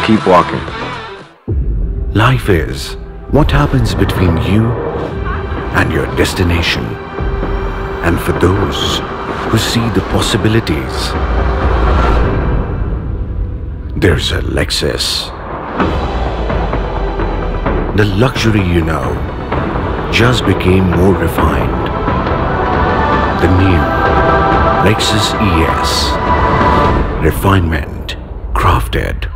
Keep walking. Life is what happens between you and your destination. And for those who see the possibilities, there's a Lexus. The luxury you know just became more refined. The new Lexus ES. Refinement crafted.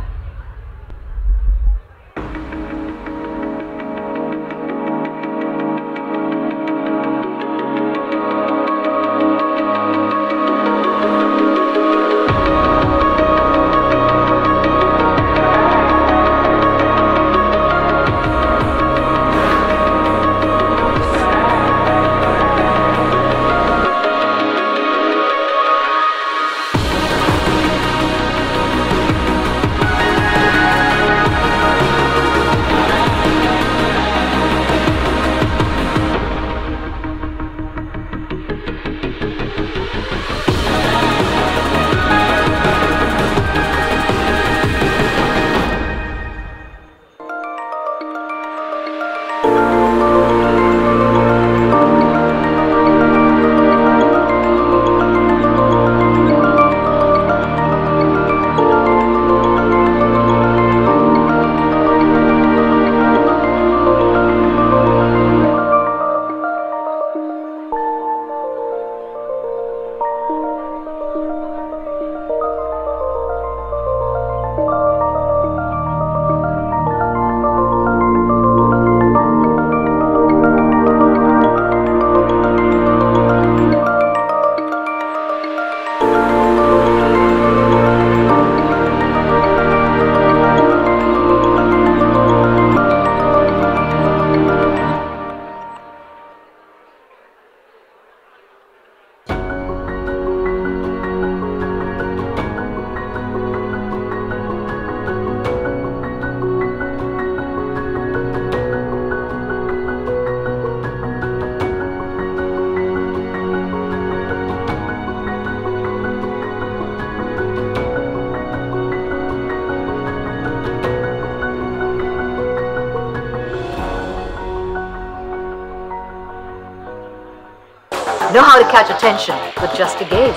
Know how to catch attention with just a gaze.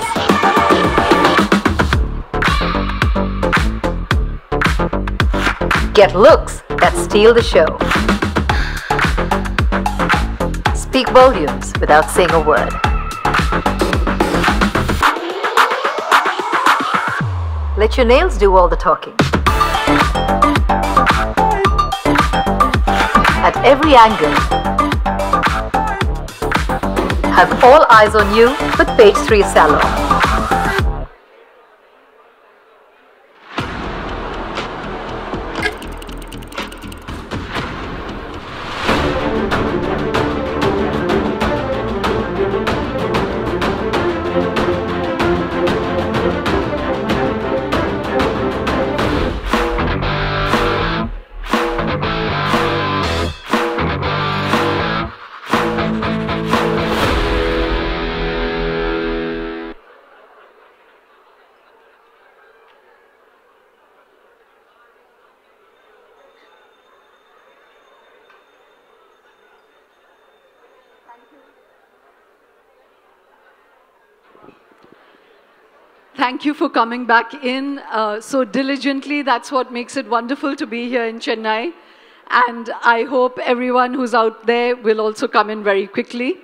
Get looks that steal the show. Speak volumes without saying a word. Let your nails do all the talking. At every angle, have all eyes on you with Page 3 Salon. Thank you for coming back in so diligently. That's what makes it wonderful to be here in Chennai. And I hope everyone who's out there will also come in very quickly.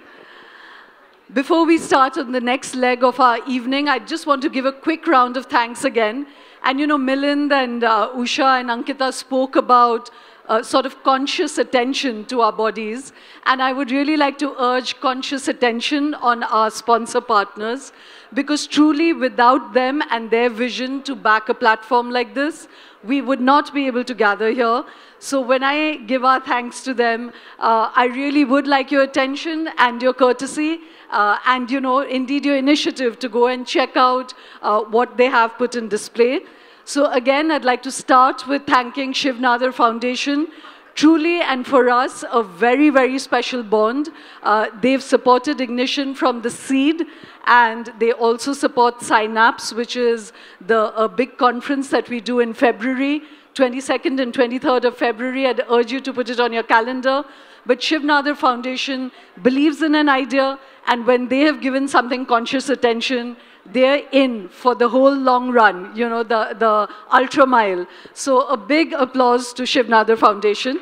Before we start on the next leg of our evening, I just want to give a quick round of thanks again. And you know, Milind and Usha and Ankita spoke about sort of conscious attention to our bodies. And I would really like to urge conscious attention on our sponsor partners, because truly without them and their vision to back a platform like this, we would not be able to gather here. So when I give our thanks to them, I really would like your attention and your courtesy and, you know, indeed your initiative to go and check out what they have put in display. So again, I'd like to start with thanking Shiv Nadar Foundation. Truly, and for us, a very, very special bond. They've supported Ignition from the seed, and they also support Synapse, which is a big conference that we do in February 22nd and 23rd of February. I'd urge you to put it on your calendar. But Shiv Nadar Foundation believes in an idea, and when they have given something conscious attention, they're in for the whole long run, you know, the ultra mile. So a big applause to Shiv Nadar Foundation.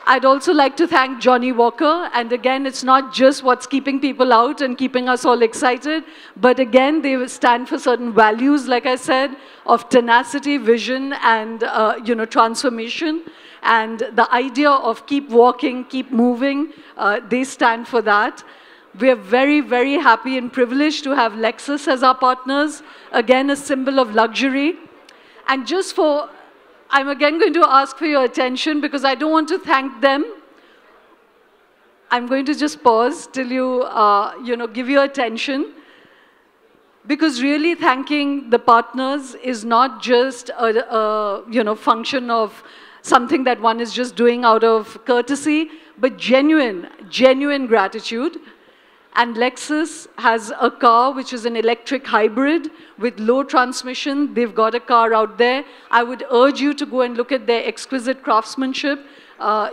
I'd also like to thank Johnny Walker, and again, it's not just what's keeping people out and keeping us all excited, but again, they stand for certain values, like I said, of tenacity, vision, and you know, transformation. And the idea of keep walking, keep moving, they stand for that. We are very, very happy and privileged to have Lexus as our partners. Again, a symbol of luxury. And just for, I'm again going to ask for your attention because I don't want to thank them. I'm going to just pause till you, you know, give your attention. Because really thanking the partners is not just a you know, function of something that one is just doing out of courtesy, but genuine gratitude. And Lexus has a car which is an electric hybrid with low transmission. They've got a car out there. I would urge you to go and look at their exquisite craftsmanship.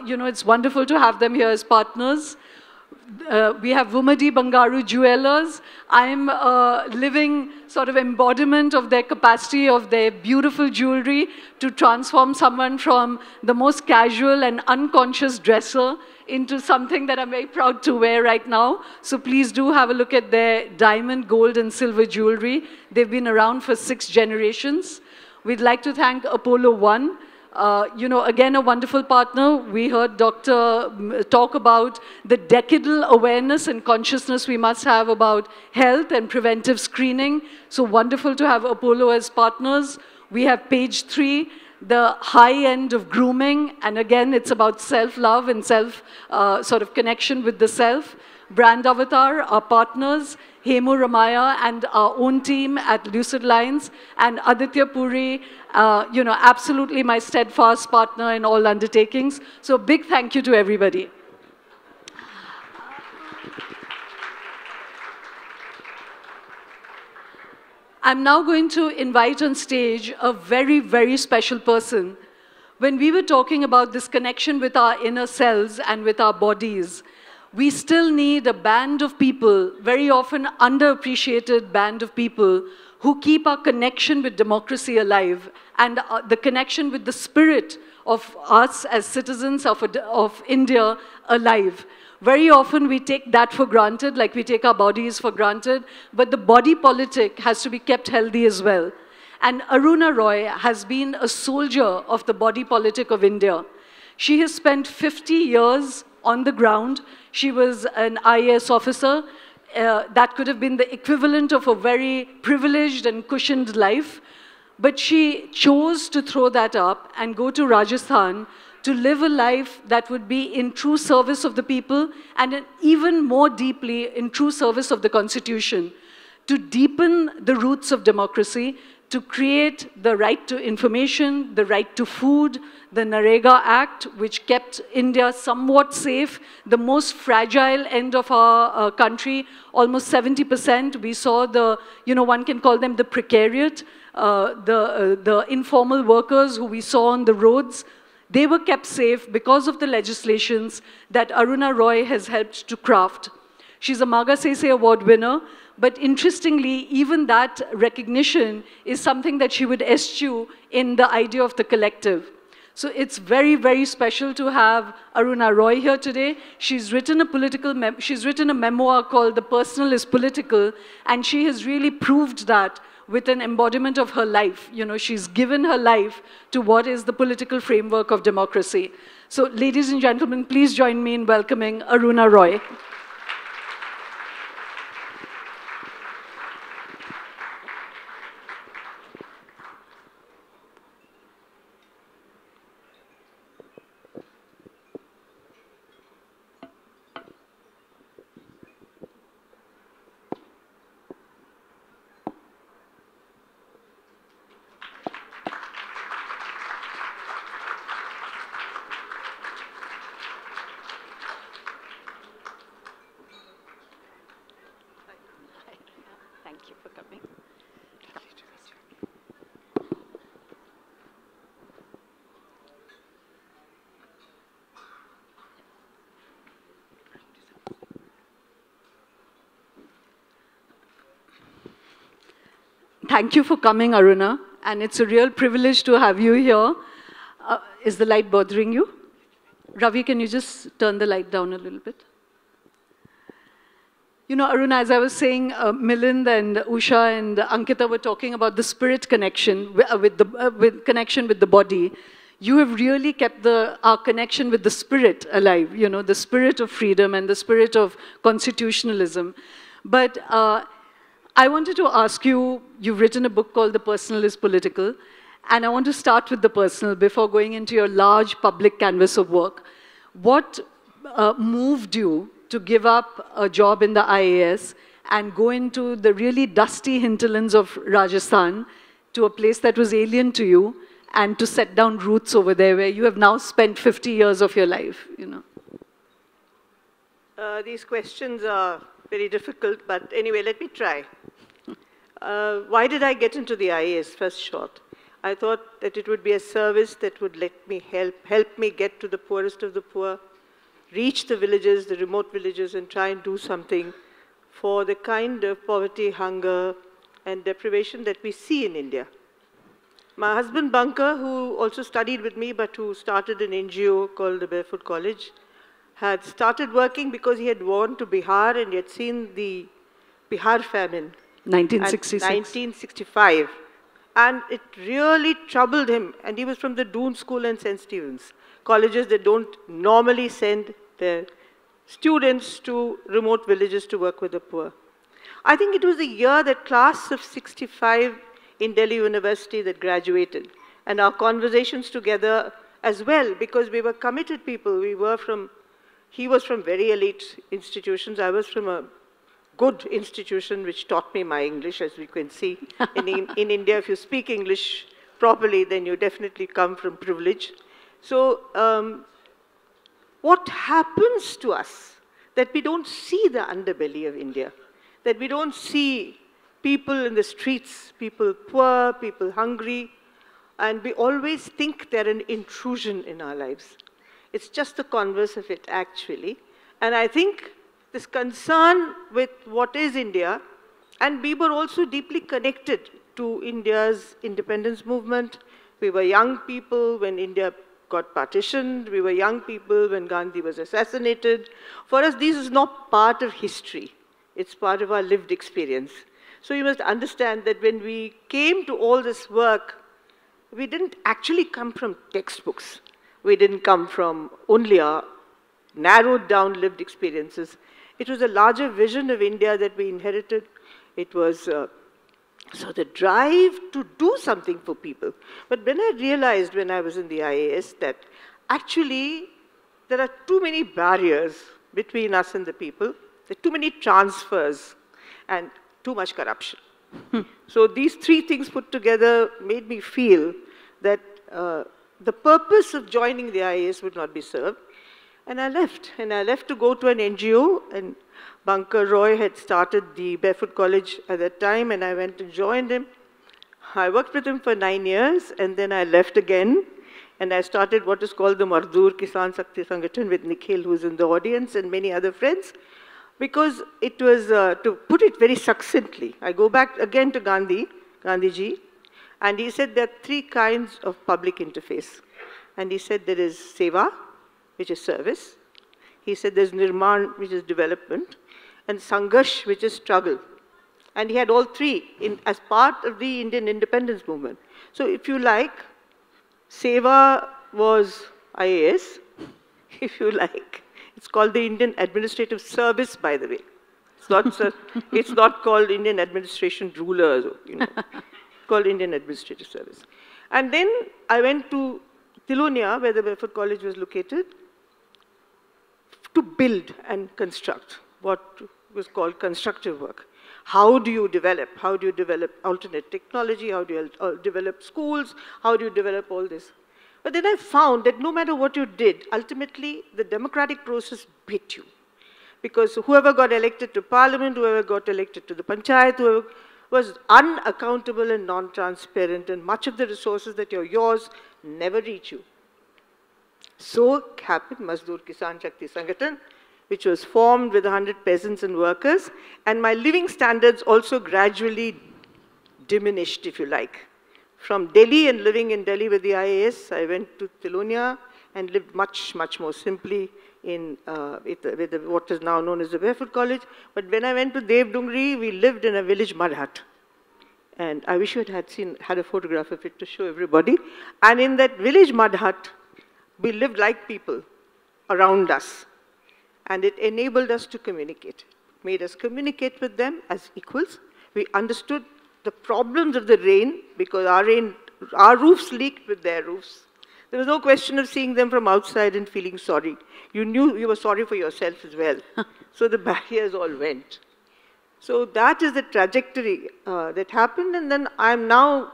You know, it's wonderful to have them here as partners. We have Vumadi Bangaru Jewelers. I'm a living sort of embodiment of their capacity, of their beautiful jewelry to transform someone from the most casual and unconscious dresser into something that I'm very proud to wear right now. So please do have a look at their diamond, gold, and silver jewelry. They've been around for 6 generations. We'd like to thank Apollo One. You know, again, a wonderful partner. We heard Dr. talk about the decadal awareness and consciousness we must have about health and preventive screening. So wonderful to have Apollo as partners. We have Page 3, the high end of grooming. And again, it's about self-love and sort of connection with the self. Brand Avatar, our partners, Hemu Ramaya and our own team at Lucid Lines, and Aditya Puri, you know, absolutely my steadfast partner in all undertakings. So big thank you to everybody. I'm now going to invite on stage a very, very special person. When we were talking about this connection with our inner selves and with our bodies, we still need a band of people, very often underappreciated band of people, who keep our connection with democracy alive and the connection with the spirit of us as citizens of India alive. Very often we take that for granted, like we take our bodies for granted, but the body politic has to be kept healthy as well. And Aruna Roy has been a soldier of the body politic of India. She has spent 50 years on the ground. She was an IAS officer. That could have been the equivalent of a very privileged and cushioned life. But she chose to throw that up and go to Rajasthan to live a life that would be in true service of the people and even more deeply in true service of the Constitution, to deepen the roots of democracy, to create the right to information, the right to food, the Narega Act, which kept India somewhat safe, the most fragile end of our country, almost 70%. We saw the, you know, one can call them the precariat, the informal workers who we saw on the roads. They were kept safe because of the legislations that Aruna Roy has helped to craft. She's a Magsaysay Award winner. But interestingly, even that recognition is something that she would eschew in the idea of the collective. So it's very, very special to have Aruna Roy here today. She's written a memoir called The Personal is Political, and she has really proved that with an embodiment of her life. You know, she's given her life to what is the political framework of democracy. So ladies and gentlemen, please join me in welcoming Aruna Roy. Thank you for coming, Aruna. And it's a real privilege to have you here. Is the light bothering you? Ravi, can you just turn the light down a little bit? You know, Aruna, as I was saying, Milind and Usha and Ankita were talking about the spirit connection with connection with the body. You have really kept our connection with the spirit alive, you know, the spirit of freedom and the spirit of constitutionalism. But I wanted to ask you, you've written a book called The Personal is Political, and I want to start with the personal before going into your large public canvas of work. What moved you to give up a job in the IAS and go into the really dusty hinterlands of Rajasthan to a place that was alien to you and to set down roots over there where you have now spent 50 years of your life, you know? These questions are very difficult, but anyway, let me try. Why did I get into the IAS, first shot? I thought that it would be a service that would let me help me get to the poorest of the poor, reach the villages, the remote villages, and try and do something for the kind of poverty, hunger, and deprivation that we see in India. My husband, Bankar, who also studied with me, but who started an NGO called the Barefoot College, had started working because he had gone to Bihar and he had seen the Bihar famine. 1966. 1965. And it really troubled him. And he was from the Doon School and St. Stephen's, colleges that don't normally send their students to remote villages to work with the poor. I think it was the year that class of 65 in Delhi University that graduated. And our conversations together as well, because we were committed people. He was from very elite institutions. I was from a good institution which taught me my English, as we can see. In India, if you speak English properly, then you definitely come from privilege. So what happens to us that we don't see the underbelly of India, that we don't see people in the streets, people poor, people hungry, and we always think they're an intrusion in our lives. It's just the converse of it, actually. And I think this concern with what is India, and we were also deeply connected to India's independence movement. We were young people when India got partitioned. We were young people when Gandhi was assassinated. For us, this is not part of history. It's part of our lived experience. So you must understand that when we came to all this work, we didn't actually come from textbooks. We didn't come from only our narrowed down lived experiences. It was a larger vision of India that we inherited. It was so the drive to do something for people. But when I realized when I was in the IAS that actually there are too many barriers between us and the people, there are too many transfers and too much corruption. So these three things put together made me feel that the purpose of joining the IAS would not be served. And I left. And I left to go to an NGO. And Bankar Roy had started the Barefoot College at that time. And I went and joined him. I worked with him for 9 years. And then I left again. And I started what is called the Mazdoor Kisan Shakti Sangathan with Nikhil, who's in the audience, and many other friends. Because it was, to put it very succinctly, I go back again to Gandhiji. And he said there are three kinds of public interface. And he said there is seva, which is service. He said there's nirman, which is development, and sangarsh, which is struggle. And he had all three as part of the Indian independence movement. So if you like, seva was IAS, if you like. It's called the Indian Administrative Service, by the way. It's not called Indian Administration Rulers, you know. It's called Indian Administrative Service. And then I went to Tilonia, where the Barefoot College was located, to build and construct what was called constructive work. How do you develop? How do you develop alternate technology? How do you develop schools? How do you develop all this? But then I found that no matter what you did, ultimately the democratic process beat you. Because whoever got elected to parliament, whoever got elected to the panchayat, whoever was unaccountable and non-transparent, and much of the resources that are yours never reach you. So happened Mazdoor Kisan Shakti Sangathan, which was formed with 100 peasants and workers, and my living standards also gradually diminished, if you like. From Delhi and living in Delhi with the IAS, I went to Tilonia and lived much, much more simply in what is now known as the Barefoot College. But when I went to Devdungri, we lived in a village mud hut. And I wish you had a photograph of it to show everybody. And in that village mud hut, we lived like people around us. And it enabled us to communicate. It made us communicate with them as equals. We understood the problems of the rain, because our roofs leaked with their roofs. There was no question of seeing them from outside and feeling sorry. You knew you were sorry for yourself as well. So the barriers all went. So that is the trajectory that happened. And then I'm now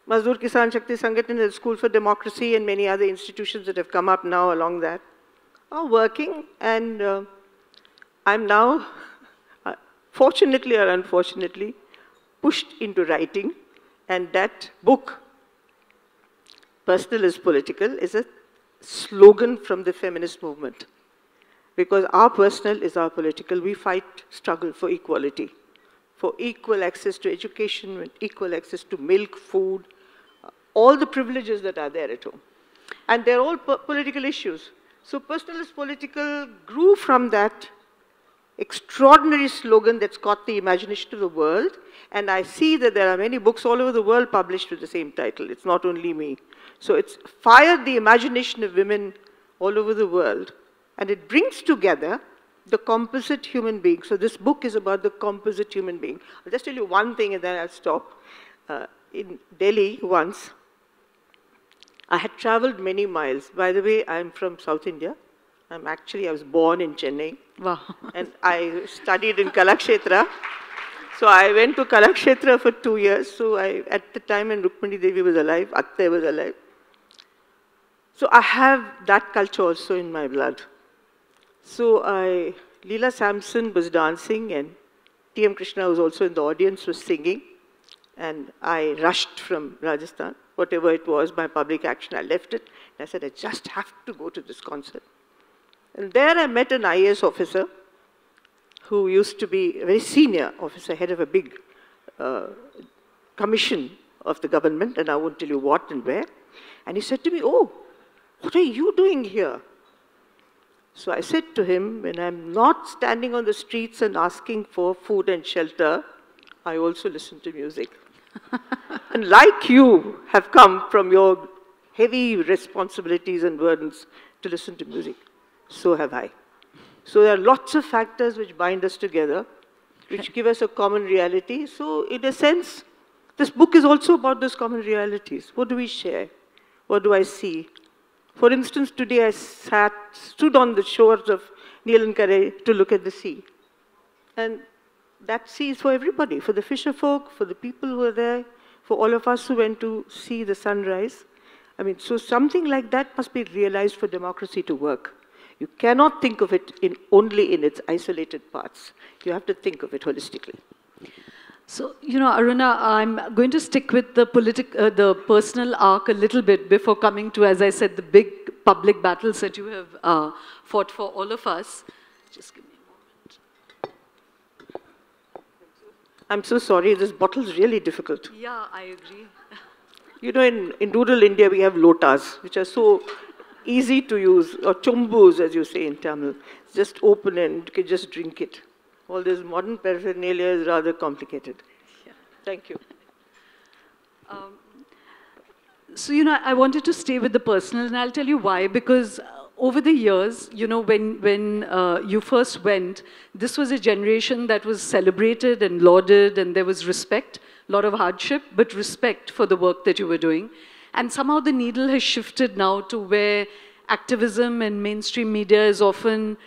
Mazdoor Kisan Shakti Sangathan, the School for Democracy, and many other institutions that have come up now along that are working. And I'm now, fortunately or unfortunately, pushed into writing. And that book, Personal is Political, is a slogan from the feminist movement. Because our personal is our political. We struggle for equality, for equal access to education, equal access to milk, food, all the privileges that are there at home. And they're all political issues. So Personal is Political grew from that extraordinary slogan that's caught the imagination of the world. And I see that there are many books all over the world published with the same title. It's not only me. So it's fired the imagination of women all over the world. And it brings together the composite human being. So this book is about the composite human being. I'll just tell you one thing and then I'll stop. In Delhi once, I had traveled many miles. By the way, I'm from South India. I was born in Chennai. Wow. And I studied in Kalakshetra. So I went to Kalakshetra for 2 years. So at the time when Rukmani Devi was alive, Atte was alive. So I have that culture also in my blood. So Leela Sampson was dancing and T.M. Krishna was also in the audience, was singing. And I rushed from Rajasthan, whatever it was, my public action, I left it. And I said, I just have to go to this concert. And there I met an IAS officer who used to be a very senior officer, head of a big commission of the government, and I won't tell you what and where. And he said to me, oh, what are you doing here? So I said to him, when I'm not standing on the streets and asking for food and shelter, I also listen to music. And like you have come from your heavy responsibilities and burdens to listen to music, so have I. So there are lots of factors which bind us together, which give us a common reality. So in a sense, this book is also about those common realities. What do we share? What do I see? For instance, today I stood on the shores of Neelankare to look at the sea. And that sea is for everybody, for the fisher folk, for the people who are there, for all of us who went to see the sunrise. I mean, so something like that must be realized for democracy to work. You cannot think of it only in its isolated parts. You have to think of it holistically. So, Aruna, I'm going to stick with the personal arc a little bit before coming to, as I said, the big public battles that you have fought for all of us. Just give me a moment. I'm so sorry, this bottle's really difficult. Yeah, I agree. In rural India, we have lotas, which are so easy to use, or chombus, as you say in Tamil. It's just open and you can just drink it. All this modern paraphernalia is rather complicated. Yeah. Thank you. So, I wanted to stay with the personal, and I'll tell you why. Because over the years, when you first went, this was a generation that was celebrated and lauded, and there was respect, a lot of hardship, but respect for the work that you were doing. And somehow the needle has shifted now to where activism and mainstream media is often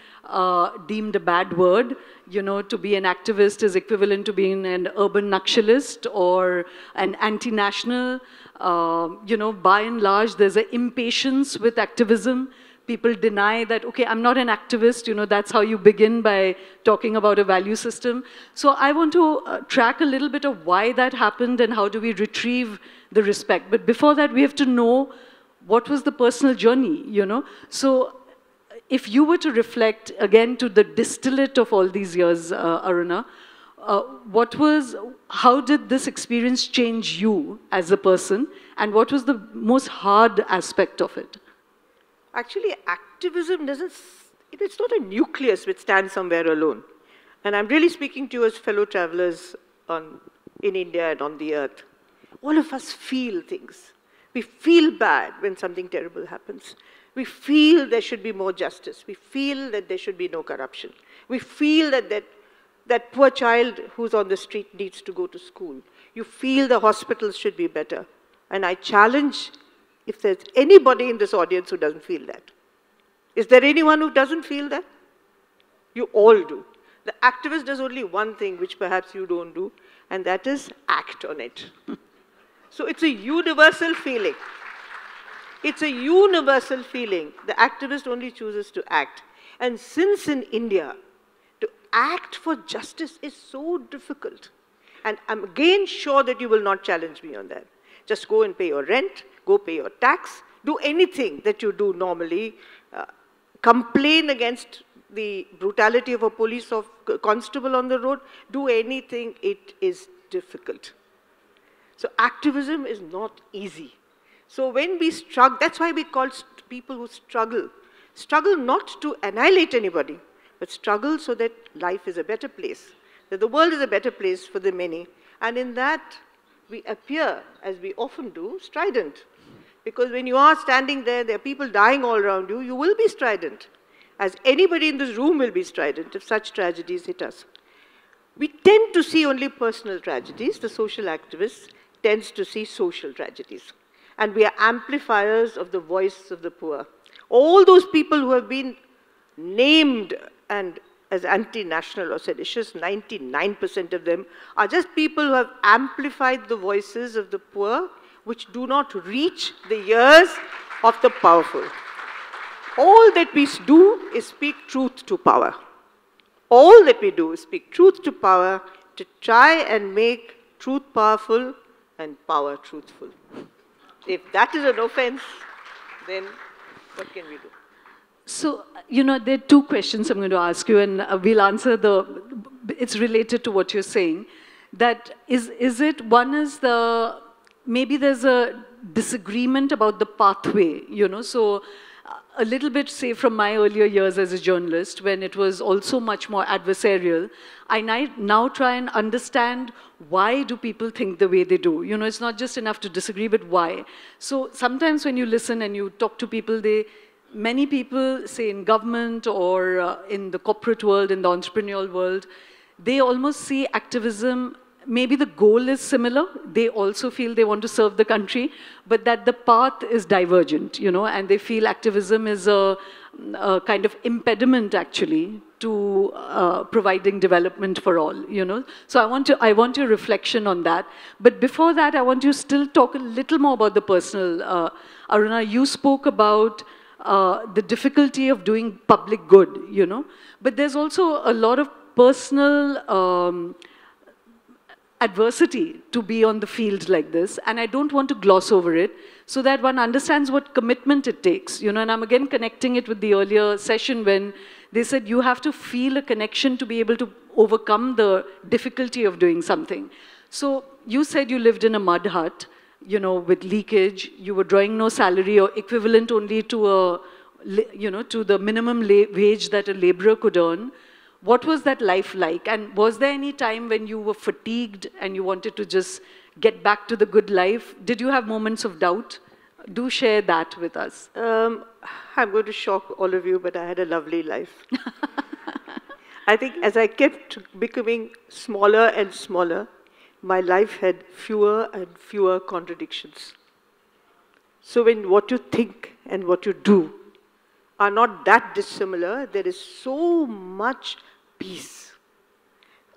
deemed a bad word. To be an activist is equivalent to being an urban nationalist or an anti-national. By and large, there's an impatience with activism. People deny that, okay, I'm not an activist, that's how you begin by talking about a value system. So I want to track a little bit of why that happened and how do we retrieve the respect. But before that, we have to know what was the personal journey, So if you were to reflect, again, to the distillate of all these years, Aruna, how did this experience change you as a person, and what was the most hard aspect of it? Actually, activism it's not a nucleus which stands somewhere alone. And I'm really speaking to you as fellow travelers in India and on the earth. All of us feel things. We feel bad when something terrible happens. We feel there should be more justice. We feel that there should be no corruption. We feel that poor child who's on the street needs to go to school. You feel the hospitals should be better. And I challenge, if there's anybody in this audience who doesn't feel that. Is there anyone who doesn't feel that? You all do. The activist does only one thing, which perhaps you don't do, and that is act on it. So it's a universal feeling. It's a universal feeling. The activist only chooses to act. And since in India, to act for justice is so difficult, and I'm again sure that you will not challenge me on that. Just go and pay your rent, go pay your tax, do anything that you do normally, complain against the brutality of a police constable on the road, do anything, it is difficult. So activism is not easy. So when we struggle, that's why we call people who struggle. Struggle not to annihilate anybody, but struggle so that life is a better place, that the world is a better place for the many. And in that, we appear, as we often do, strident. Because when you are standing there, there are people dying all around you, you will be strident. As anybody in this room will be strident if such tragedies hit us. We tend to see only personal tragedies. The social activist tends to see social tragedies. And we are amplifiers of the voice of the poor. All those people who have been named and as anti-national or seditious, 99% of them are just people who have amplified the voices of the poor, which do not reach the ears of the powerful. All that we do is speak truth to power. All that we do is speak truth to power to try and make truth powerful and power truthful. If that is an offense, then what can we do? So, there are two questions I'm going to ask you, and we'll answer it's related to what you're saying. That one is maybe there's a disagreement about the pathway, so a little bit, say, from my earlier years as a journalist, when it was also much more adversarial, I now try and understand why do people think the way they do. It's not just enough to disagree, but why. So sometimes when you listen and you talk to people, many people, say in government or in the corporate world, in the entrepreneurial world, they almost see activism, maybe the goal is similar. They also feel they want to serve the country, but that the path is divergent, and they feel activism is a kind of impediment, actually, to providing development for all, So I want your reflection on that. But before that, I want you to still talk a little more about the personal. Aruna, you spoke about the difficulty of doing public good, But there's also a lot of personal adversity to be on the field like this, and I don't want to gloss over it, so that one understands what commitment it takes, and I'm again connecting it with the earlier session when they said you have to feel a connection to be able to overcome the difficulty of doing something. So you said you lived in a mud hut, with leakage, you were drawing no salary or equivalent only to to the minimum wage that a laborer could earn. What was that life like? And was there any time when you were fatigued and you wanted to just get back to the good life? Did you have moments of doubt? Do share that with us. I'm going to shock all of you, but I had a lovely life. I think as I kept becoming smaller and smaller, my life had fewer and fewer contradictions. So when what you think and what you do are not that dissimilar, there is so much peace.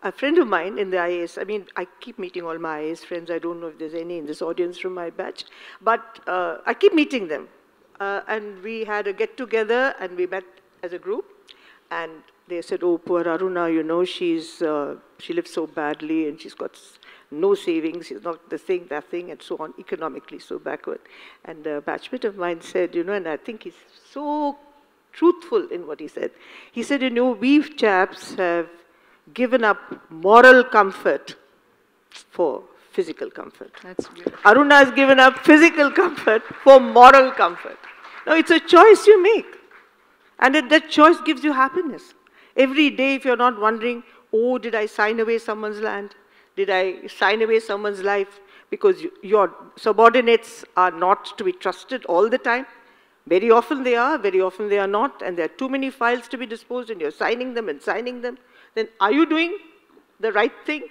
A friend of mine in the IAS, I keep meeting all my IAS friends. I don't know if there's any in this audience from my batch, but I keep meeting them. And we had a get-together, and we met as a group, and they said, oh, poor Aruna, she lives so badly, and she's got no savings, she's not that thing, and so on, economically so backward. And a batchmate of mine said, and I think he's so truthful in what he said. He said, we chaps have given up moral comfort for physical comfort. That's beautiful. Aruna has given up physical comfort for moral comfort. Now, it's a choice you make. And that choice gives you happiness. Every day, if you're not wondering, oh, did I sign away someone's land? Did I sign away someone's life? Because your subordinates are not to be trusted all the time. Very often they are, very often they are not, and there are too many files to be disposed, and you're signing them and signing them. Then are you doing the right thing?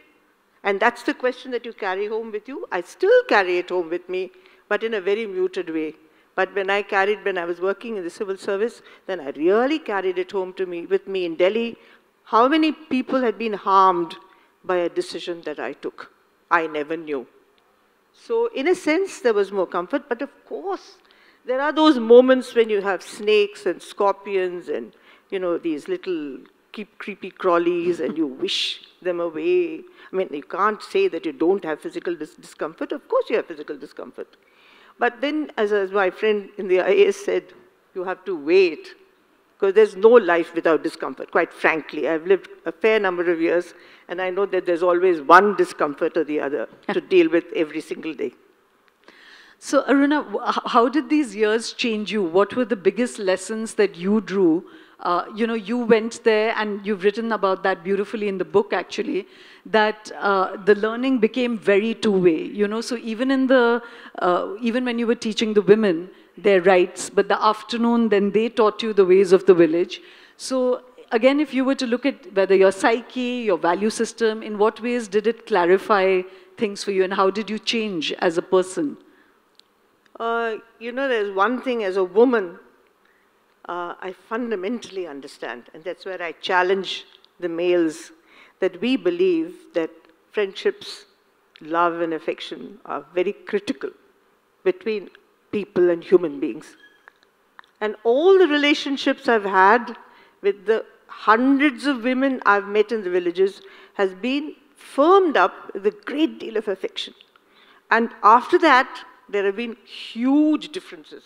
And that's the question that you carry home with you. I still carry it home with me, but in a very muted way. But when I was working in the civil service, then I really carried it home with me in Delhi. How many people had been harmed by a decision that I took? I never knew. So in a sense, there was more comfort, but of course, there are those moments when you have snakes and scorpions and, these little creepy crawlies, and you wish them away. I mean, you can't say that you don't have physical discomfort. Of course you have physical discomfort. But then, as my friend in the IAS said, you have to wait, because there's no life without discomfort, quite frankly. I've lived a fair number of years, and I know that there's always one discomfort or the other to deal with every single day. So, Aruna, how did these years change you? What were the biggest lessons that you drew? You went there, and you've written about that beautifully in the book, actually, that the learning became very two-way. So even even when you were teaching the women their rights, but the afternoon, then they taught you the ways of the village. So again, if you were to look at whether your psyche, your value system, in what ways did it clarify things for you, and how did you change as a person? There's one thing as a woman I fundamentally understand, and that's where I challenge the males, that we believe that friendships, love and affection are very critical between people and human beings. And all the relationships I've had with the hundreds of women I've met in the villages has been firmed up with a great deal of affection. And after that, there have been huge differences.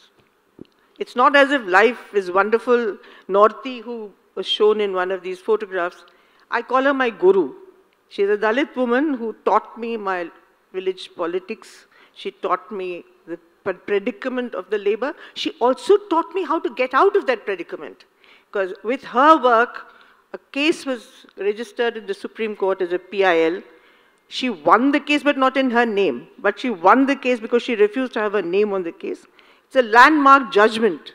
It's not as if life is wonderful. Norti, who was shown in one of these photographs, I call her my guru. She's a Dalit woman who taught me my village politics. She taught me the predicament of the labor. She also taught me how to get out of that predicament. Because with her work, a case was registered in the Supreme Court as a PIL. She won the case, but not in her name. But she won the case because she refused to have her name on the case. It's a landmark judgment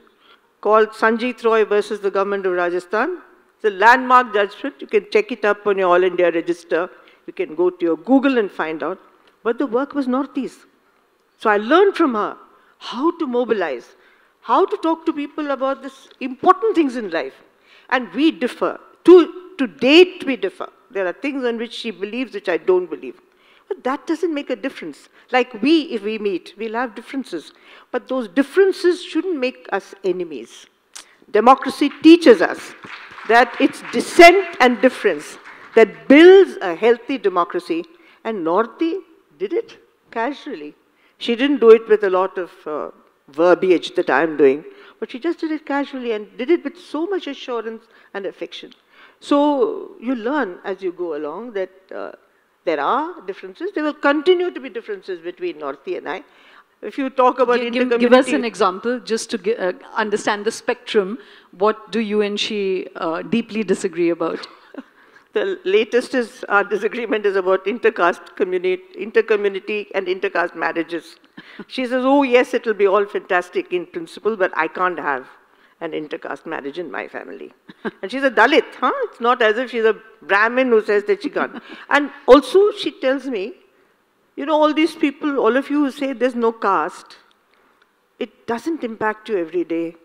called Sanjit Roy versus the government of Rajasthan. It's a landmark judgment. You can check it up on your All India register. You can go to your Google and find out. But the work was Northeast. So I learned from her how to mobilize, how to talk to people about these important things in life. And we differ. To date, we differ. There are things on which she believes which I don't believe. But that doesn't make a difference. Like if we meet, we'll have differences. But those differences shouldn't make us enemies. Democracy teaches us that it's dissent and difference that builds a healthy democracy. And Norti did it casually. She didn't do it with a lot of verbiage that I'm doing, but she just did it casually and did it with so much assurance and affection. So you learn as you go along that there are differences. There will continue to be differences between Norti and I. If you talk about intercommunity... Give us an example, just to understand the spectrum. What do you and she deeply disagree about? The latest disagreement is about intercaste intercommunity and intercaste marriages. She says, oh yes, it will be all fantastic in principle, but I can't have an intercaste marriage in my family. And she's a Dalit, huh? It's not as if she's a Brahmin who says that she can't. And also she tells me, all these people, all of you who say there's no caste, it doesn't impact you every day.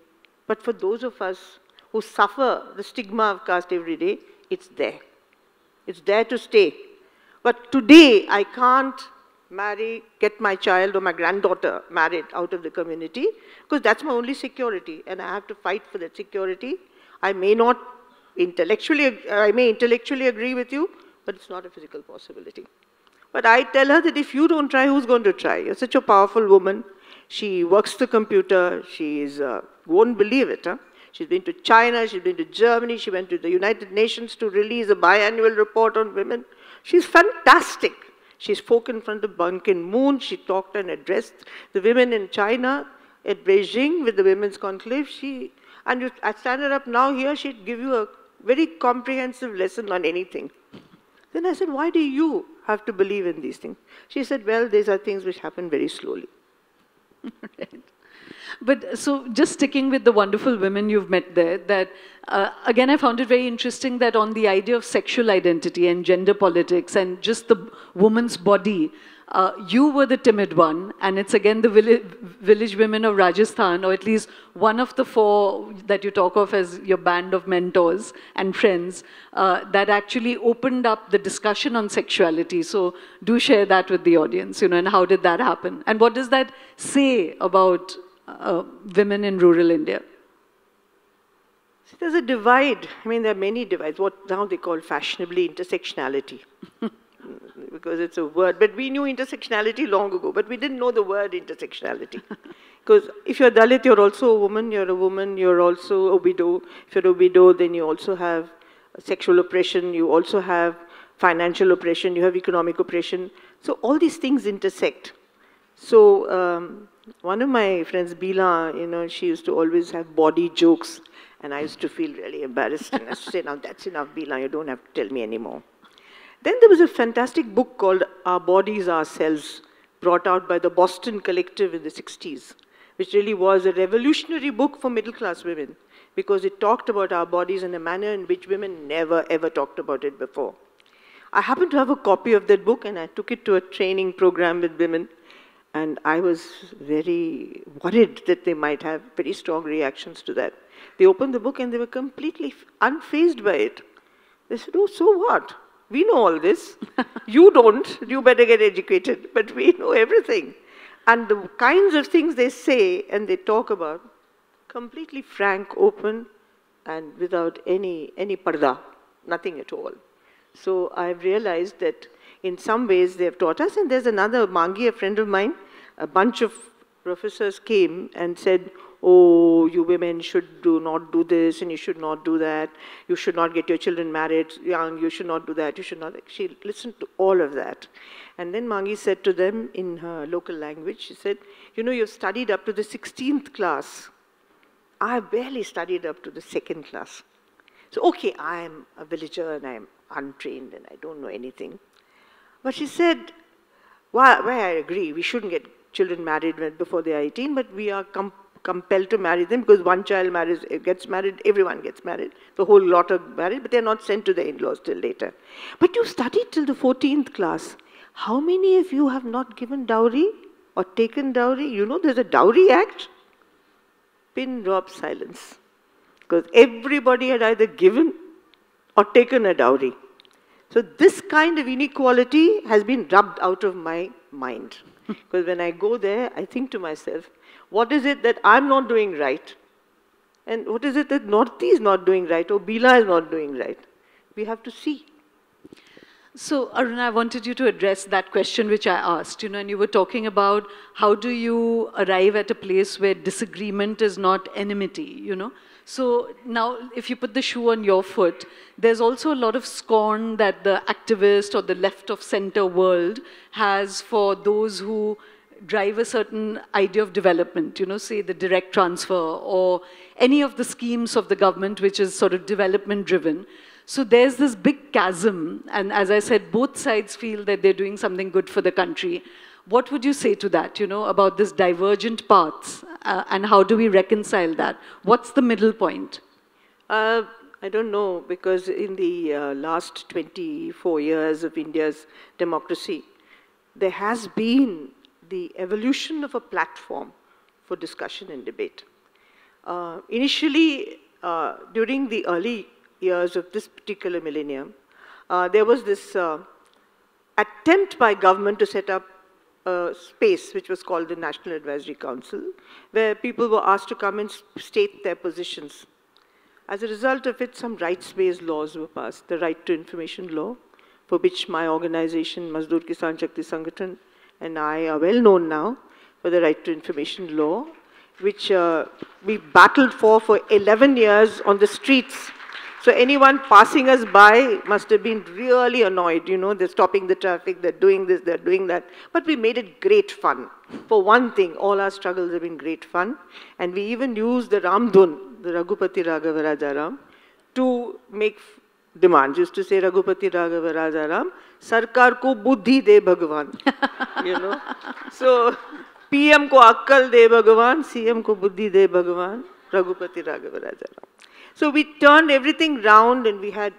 But for those of us who suffer the stigma of caste every day, it's there. It's there to stay. But today, I can't get my child or my granddaughter married out of the community, because that's my only security, and I have to fight for that security. I may intellectually agree with you, but it's not a physical possibility. But I tell her that if you don't try, who's going to try? You're such a powerful woman. She works the computer. You won't believe it, huh? She's been to China, she's been to Germany, she went to the United Nations to release a biannual report on women. She's fantastic. She spoke in front of Ban Ki-moon, she talked and addressed the women in China at Beijing with the Women's Conclave. I stand her up now here, she'd give you a very comprehensive lesson on anything. Then I said, why do you have to believe in these things? She said, well, these are things which happen very slowly. Right. But so just sticking with the wonderful women you've met there, that again I found it very interesting that on the idea of sexual identity and gender politics and just the woman's body, you were the timid one, and it's again the village women of Rajasthan, or at least one of the 4 that you talk of as your band of mentors and friends, that actually opened up the discussion on sexuality. So do share that with the audience, and how did that happen? And what does that say about women in rural India? See, there's a divide. I mean, there are many divides. What now they call fashionably intersectionality. Because it's a word. But we knew intersectionality long ago, but we didn't know the word intersectionality. Because if you're Dalit, you're also a woman, you're also a widow. If you're a widow, then you also have sexual oppression, you also have financial oppression, you have economic oppression. So all these things intersect. So one of my friends, Bila, she used to always have body jokes, and I used to feel really embarrassed. And I used to say, now that's enough, Bila, you don't have to tell me anymore. Then there was a fantastic book called Our Bodies, Ourselves, brought out by the Boston Collective in the 60s, which really was a revolutionary book for middle-class women, because it talked about our bodies in a manner in which women never, ever talked about it before. I happened to have a copy of that book, and I took it to a training program with women, and I was very worried that they might have very strong reactions to that. They opened the book, and they were completely unfazed by it. They said, oh, so what? We know all this. You don't. You better get educated. But we know everything. And the kinds of things they say and they talk about, completely frank, open, and without any parda, nothing at all. So I've realized that in some ways they have taught us. And there's another, Mangi, a friend of mine, a bunch of professors came and said, oh, you women should not do this, and you should not do that. You should not get your children married young. You should not do that. You should not. She listened to all of that. And then Mangi said to them in her local language, she said, you've studied up to the 16th class. I barely studied up to the 2nd class. So, okay, I'm a villager and I'm untrained and I don't know anything. But she said, well, I agree, we shouldn't get children married before they are 18, but we are compelled to marry them because one child gets married, everyone gets married. The whole lot are married, but they're not sent to their in-laws till later. But you studied till the 14th class. How many of you have not given dowry or taken dowry? There's a Dowry Act. Pin drop silence. Because everybody had either given or taken a dowry. So this kind of inequality has been rubbed out of my mind. Because when I go there, I think to myself, what is it that I'm not doing right? And what is it that Northi is not doing right or Bila is not doing right? We have to see. So, Aruna, I wanted you to address that question which I asked, and you were talking about how do you arrive at a place where disagreement is not enmity, So now, if you put the shoe on your foot, there's also a lot of scorn that the activist or the left of center world has for those who drive a certain idea of development, say the direct transfer or any of the schemes of the government which is sort of development driven. So there's this big chasm, and as I said, both sides feel that they're doing something good for the country. What would you say to that, about this divergent paths, and how do we reconcile that? What's the middle point? I don't know, because in the last 24 years of India's democracy, there has been the evolution of a platform for discussion and debate. Initially, during the early years of this particular millennium, there was this attempt by government to set up a space which was called the National Advisory Council, where people were asked to come and state their positions. As a result of it, some rights-based laws were passed. The Right to Information Law, for which my organization, Mazdoor Kisan Shakti Sangathan, and I are well known now for the Right to Information Law. which we battled for 11 years on the streets. So anyone passing us by must have been really annoyed, you know, they're stopping the traffic, they're doing this, they're doing that. But we made it great fun. For one thing, all our struggles have been great fun. And we even used the Ramdhun, the Raghupati Raghava Rajaram, to make demands. Used to say Raghupati Raghava Rajaram, Sarkar ko buddhi de Bhagwan. You know. So PM ko akkal de Bhagwan, CM ko buddhi de Bhagwan, Raghupati Raghava Rajaram. So we turned everything round, and we had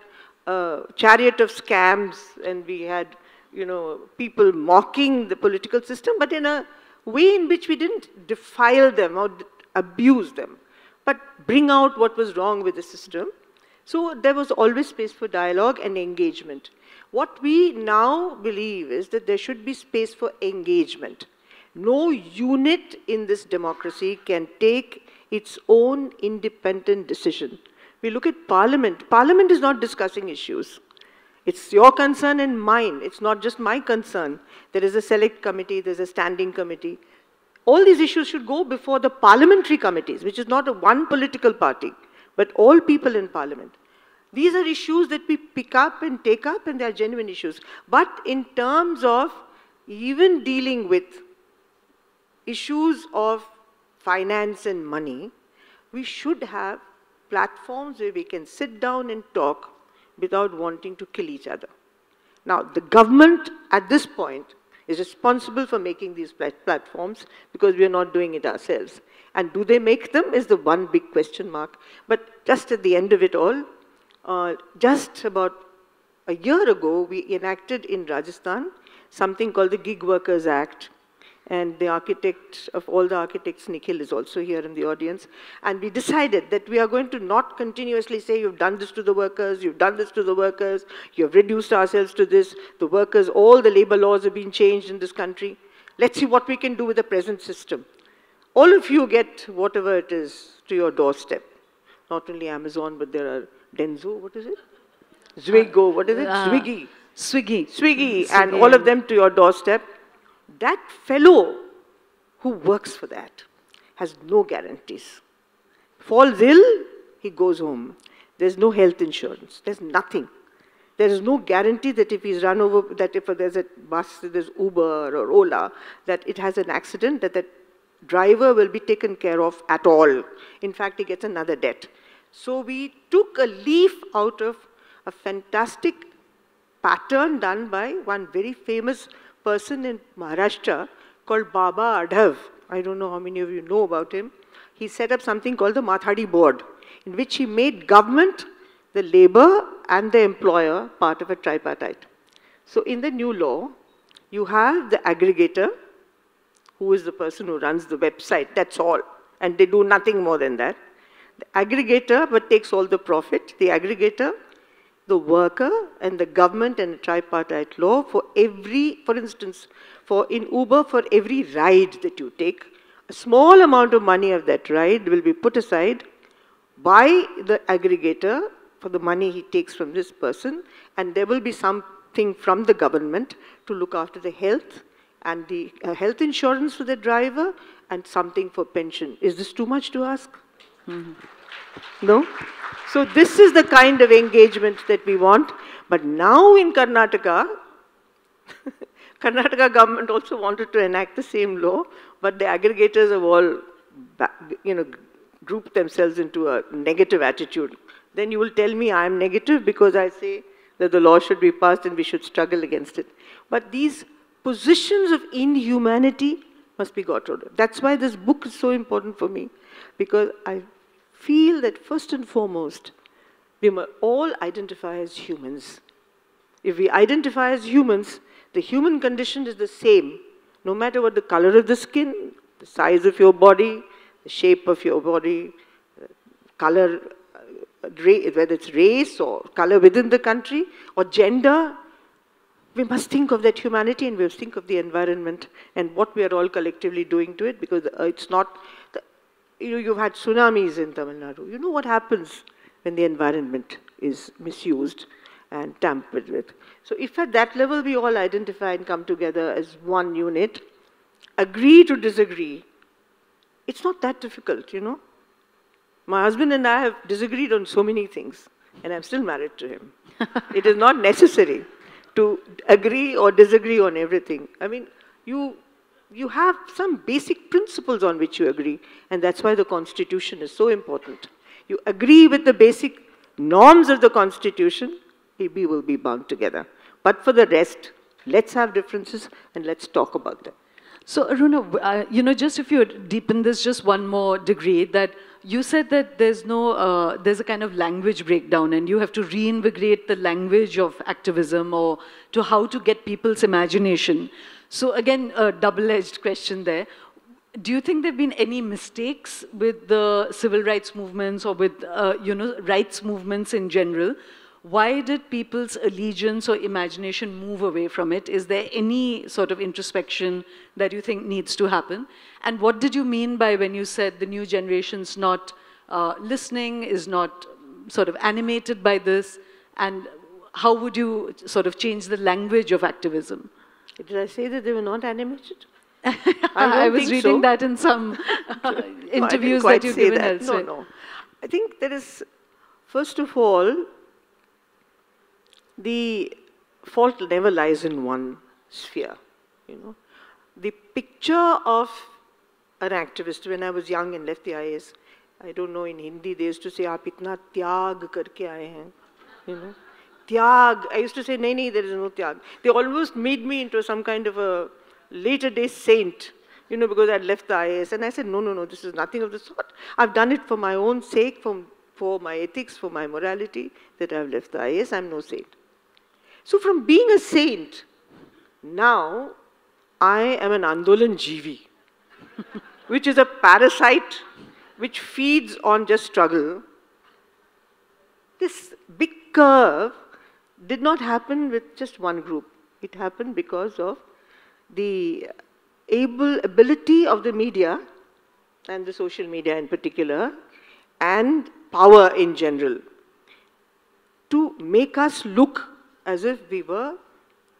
a chariot of scams, and we had, you know, people mocking the political system, but in a way in which we didn't defile them or abuse them, but bring out what was wrong with the system. So there was always space for dialogue and engagement. What we now believe is that there should be space for engagement. No unit in this democracy can take its own independent decision. We look at Parliament. Parliament is not discussing issues. It's your concern and mine. It's not just my concern. There is a select committee, there's a standing committee. All these issues should go before the parliamentary committees, which is not one political party, but all people in Parliament. These are issues that we pick up and take up, and they are genuine issues. But in terms of even dealing with issues of finance and money, we should have platforms where we can sit down and talk without wanting to kill each other. Now, the government at this point is responsible for making these platforms because we are not doing it ourselves. And do they make them is the one big question mark. But just at the end of it all, just about a year ago, we enacted in Rajasthan something called the Gig Workers Act. And the architect of all the architects, Nikhil, is also here in the audience. And we decided that we are going to not continuously say, you've done this to the workers, you've done this to the workers, you've reduced ourselves to this, the workers, all the labor laws have been changed in this country. Let's see what we can do with the present system. All of you get whatever it is to your doorstep. Not only Amazon, but there are Denzo, what is it? Zwigo, what is it? Swiggy. Swiggy, and all of them to your doorstep. That fellow who works for that has no guarantees. Falls ill, he goes home. There's no health insurance. There's nothing. There is no guarantee that if he's run over, that if there's a bus, there's Uber or Ola, that it has an accident, that driver will be taken care of at all. In fact, he gets another debt. So we took a leaf out of a fantastic pattern done by one very famous person in Maharashtra called Baba Adhav. I don't know how many of you know about him. He set up something called the Mathadi Board, in which he made government, the labor, and the employer part of a tripartite. So in the new law, you have the aggregator, who is the person who runs the website, that's all. And they do nothing more than that. The aggregator, but takes all the profit. The aggregator, the worker, and the government, and a tripartite law for instance, in Uber, for every ride that you take, a small amount of money of that ride will be put aside by the aggregator for the money he takes from this person, and there will be something from the government to look after the health and the health insurance for the driver and something for pension. Is this too much to ask? No? So this is the kind of engagement that we want. But now in Karnataka, Karnataka government also wanted to enact the same law, but the aggregators have all, grouped themselves into a negative attitude. Then you will tell me I am negative because I say that the law should be passed and we should struggle against it. But these positions of inhumanity must be got rid of. That's why this book is so important for me, because I feel that first and foremost, we must all identify as humans. If we identify as humans, the human condition is the same, no matter what the color of the skin, the size of your body, the shape of your body, color, whether it's race or color within the country or gender. We must think of that humanity, and we must think of the environment and what we are all collectively doing to it, because it's not, you've had tsunamis in Tamil Nadu. You know what happens when the environment is misused and tampered with. So if at that level we all identify and come together as one unit, agree to disagree It's not that difficult, you know. My husband and I have disagreed on so many things, and I'm still married to him. It is not necessary to agree or disagree on everything. I mean, you have some basic principles on which you agree, and that's why the Constitution is so important. You agree with the basic norms of the Constitution, we will be bound together. But for the rest, let's have differences and let's talk about them. So, Aruna, you know, just if you deepen this just one more degree, that you said that there's a kind of language breakdown and you have to reinvigorate the language of activism or to how to get people's imagination. So again, a double-edged question there. Do you think there have been any mistakes with the civil rights movements or with, you know, rights movements in general? Why did people's allegiance or imagination move away from it? Is there any sort of introspection that you think needs to happen? And what did you mean by when you said the new generation's not listening, is not sort of animated by this? And how would you sort of change the language of activism? Did I say that they were not animated? I was reading that in some interviews that you've given elsewhere. No. I think there is, first of all, the fault never lies in one sphere, you know. The picture of an activist, when I was young and left the IAS, I don't know, in Hindi they used to say, "Aap itna tyag karke aaye hain," you know. Tyag, I used to say, "Nahi, there is no tyag." They almost made me into some kind of a later day saint, you know, because I'd left the IAS. And I said, no, this is nothing of the sort. I've done it for my own sake, for my ethics, for my morality, that I've left the IAS. I'm no saint. So from being a saint, now I am an Andolan Jivi, which is a parasite which feeds on just struggle. This big curve did not happen with just one group. It happened because of the ability of the media, and the social media in particular, and power in general, to make us look as if we were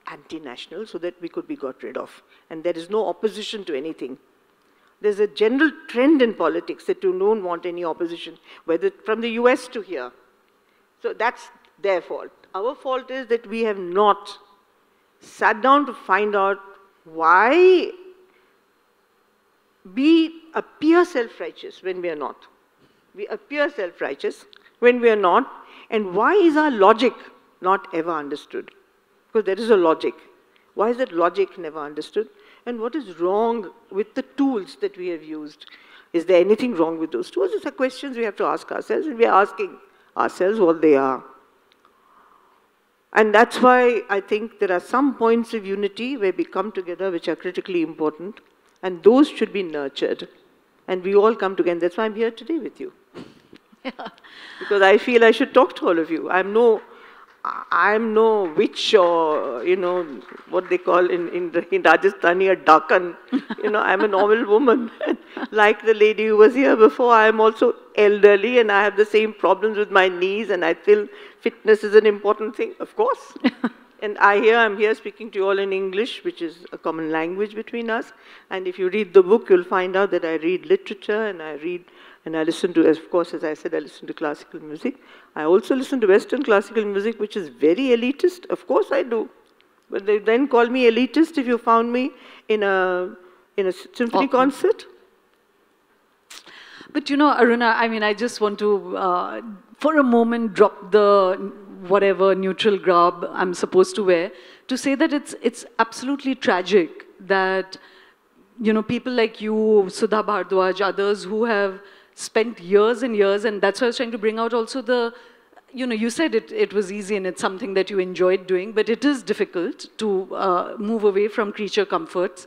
anti-national so that we could be got rid of. And there is no opposition to anything. There's a general trend in politics that you don't want any opposition, whether from the US to here. So that's their fault. Our fault is that we have not sat down to find out why we appear self-righteous when we are not. We appear self-righteous when we are not. And why is our logic not ever understood? Because there is a logic. Why is that logic never understood? And what is wrong with the tools that we have used? Is there anything wrong with those tools? These are questions we have to ask ourselves, and we are asking ourselves what they are. And that's why I think there are some points of unity where we come together which are critically important, and those should be nurtured. And we all come together. That's why I'm here today with you. Yeah. Because I feel I should talk to all of you. I'm no witch or, you know, what they call in Rajasthani a dakan. You know, I'm a normal woman. Like the lady who was here before, I'm also elderly and I have the same problems with my knees, and I feel fitness is an important thing, of course. And I'm here speaking to you all in English, which is a common language between us. And if you read the book, you'll find out that I read literature and I listen to, of course, as I said, I listen to classical music. I also listen to Western classical music, which is very elitist. Of course I do. But they then call me elitist if you found me in a symphony concert. But you know, Aruna, I mean, I just want to, for a moment, drop the whatever neutral garb I'm supposed to wear, to say that it's absolutely tragic that, you know, people like you, Sudha Bhardwaj, others who have spent years and years, and that's why I was trying to bring out also the, you know, you said it was easy and it's something that you enjoyed doing, but it is difficult to move away from creature comforts.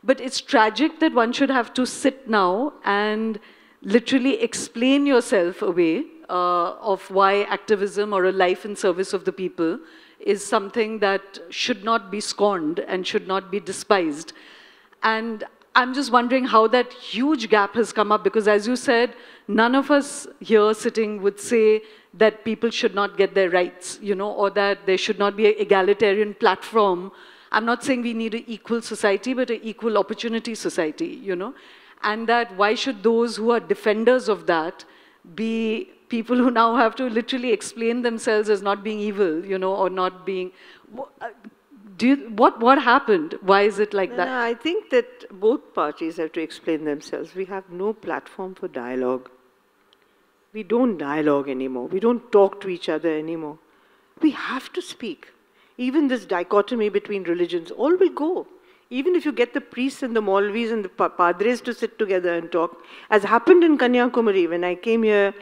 But it's tragic that one should have to sit now and literally explain yourself away of why activism or a life in service of the people is something that should not be scorned and should not be despised. And I'm just wondering how that huge gap has come up, because as you said, none of us here sitting would say that people should not get their rights, you know, or that there should not be an egalitarian platform. I'm not saying we need an equal society, but an equal opportunity society, you know. and that why should those who are defenders of that be people who now have to literally explain themselves as not being evil, you know, or not being... what happened? Why is it like that? No, I think that both parties have to explain themselves. We have no platform for dialogue. We don't dialogue anymore. We don't talk to each other anymore. We have to speak. Even this dichotomy between religions, all will go. Even if you get the priests and the Maulvis and the padres to sit together and talk, as happened in Kanyakumari when I came here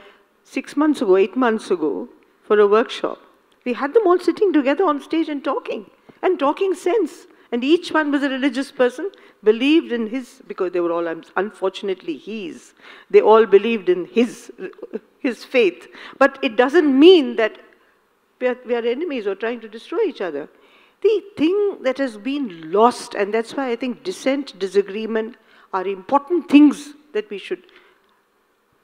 6 months ago, 8 months ago, for a workshop. We had them all sitting together on stage and talking sense. And each one was a religious person, believed in his, because they were all, unfortunately, his. They all believed in his faith. But it doesn't mean that we are enemies or trying to destroy each other. The thing that has been lost, and that's why I think dissent, disagreement are important things that we should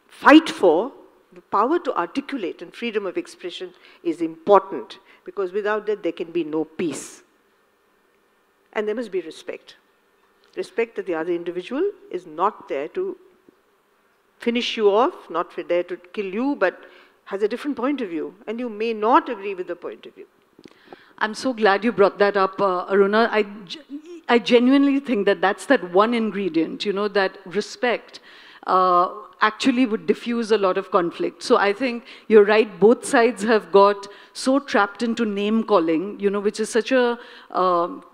fight for. The power to articulate and freedom of expression is important, because without that there can be no peace. And there must be respect. Respect that the other individual is not there to finish you off, not there to kill you, but has a different point of view. And you may not agree with the point of view. I'm so glad you brought that up, Aruna. I genuinely think that that's that one ingredient, you know, that respect actually would diffuse a lot of conflict. So I think you're right, both sides have got so trapped into name calling, you know, which is such a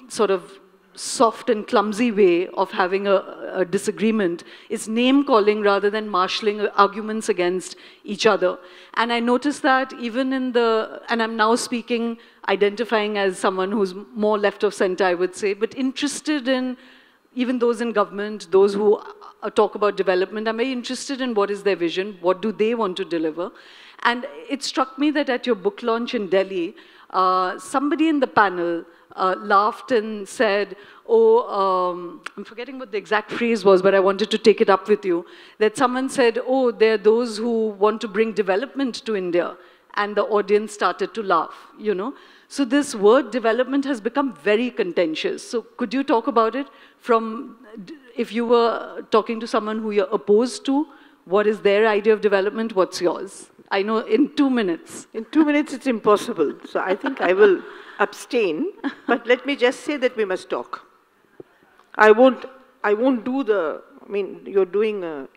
sort of soft and clumsy way of having a disagreement. It's name calling rather than marshalling arguments against each other. And I noticed that even in and I'm now speaking, identifying as someone who's more left of center, I would say, but interested in even those in government, those who talk about development. I'm very interested in what is their vision, what do they want to deliver. And it struck me that at your book launch in Delhi, somebody in the panel laughed and said, I'm forgetting what the exact phrase was, but I wanted to take it up with you, that someone said, there are those who want to bring development to India. And the audience started to laugh, you know. So this word development has become very contentious. So could you talk about it from, if you were talking to someone who you're opposed to, what is their idea of development, what's yours? I know in 2 minutes. In 2 minutes it's impossible. So I think I will abstain, but let me just say that we must talk. I won't do you're doing a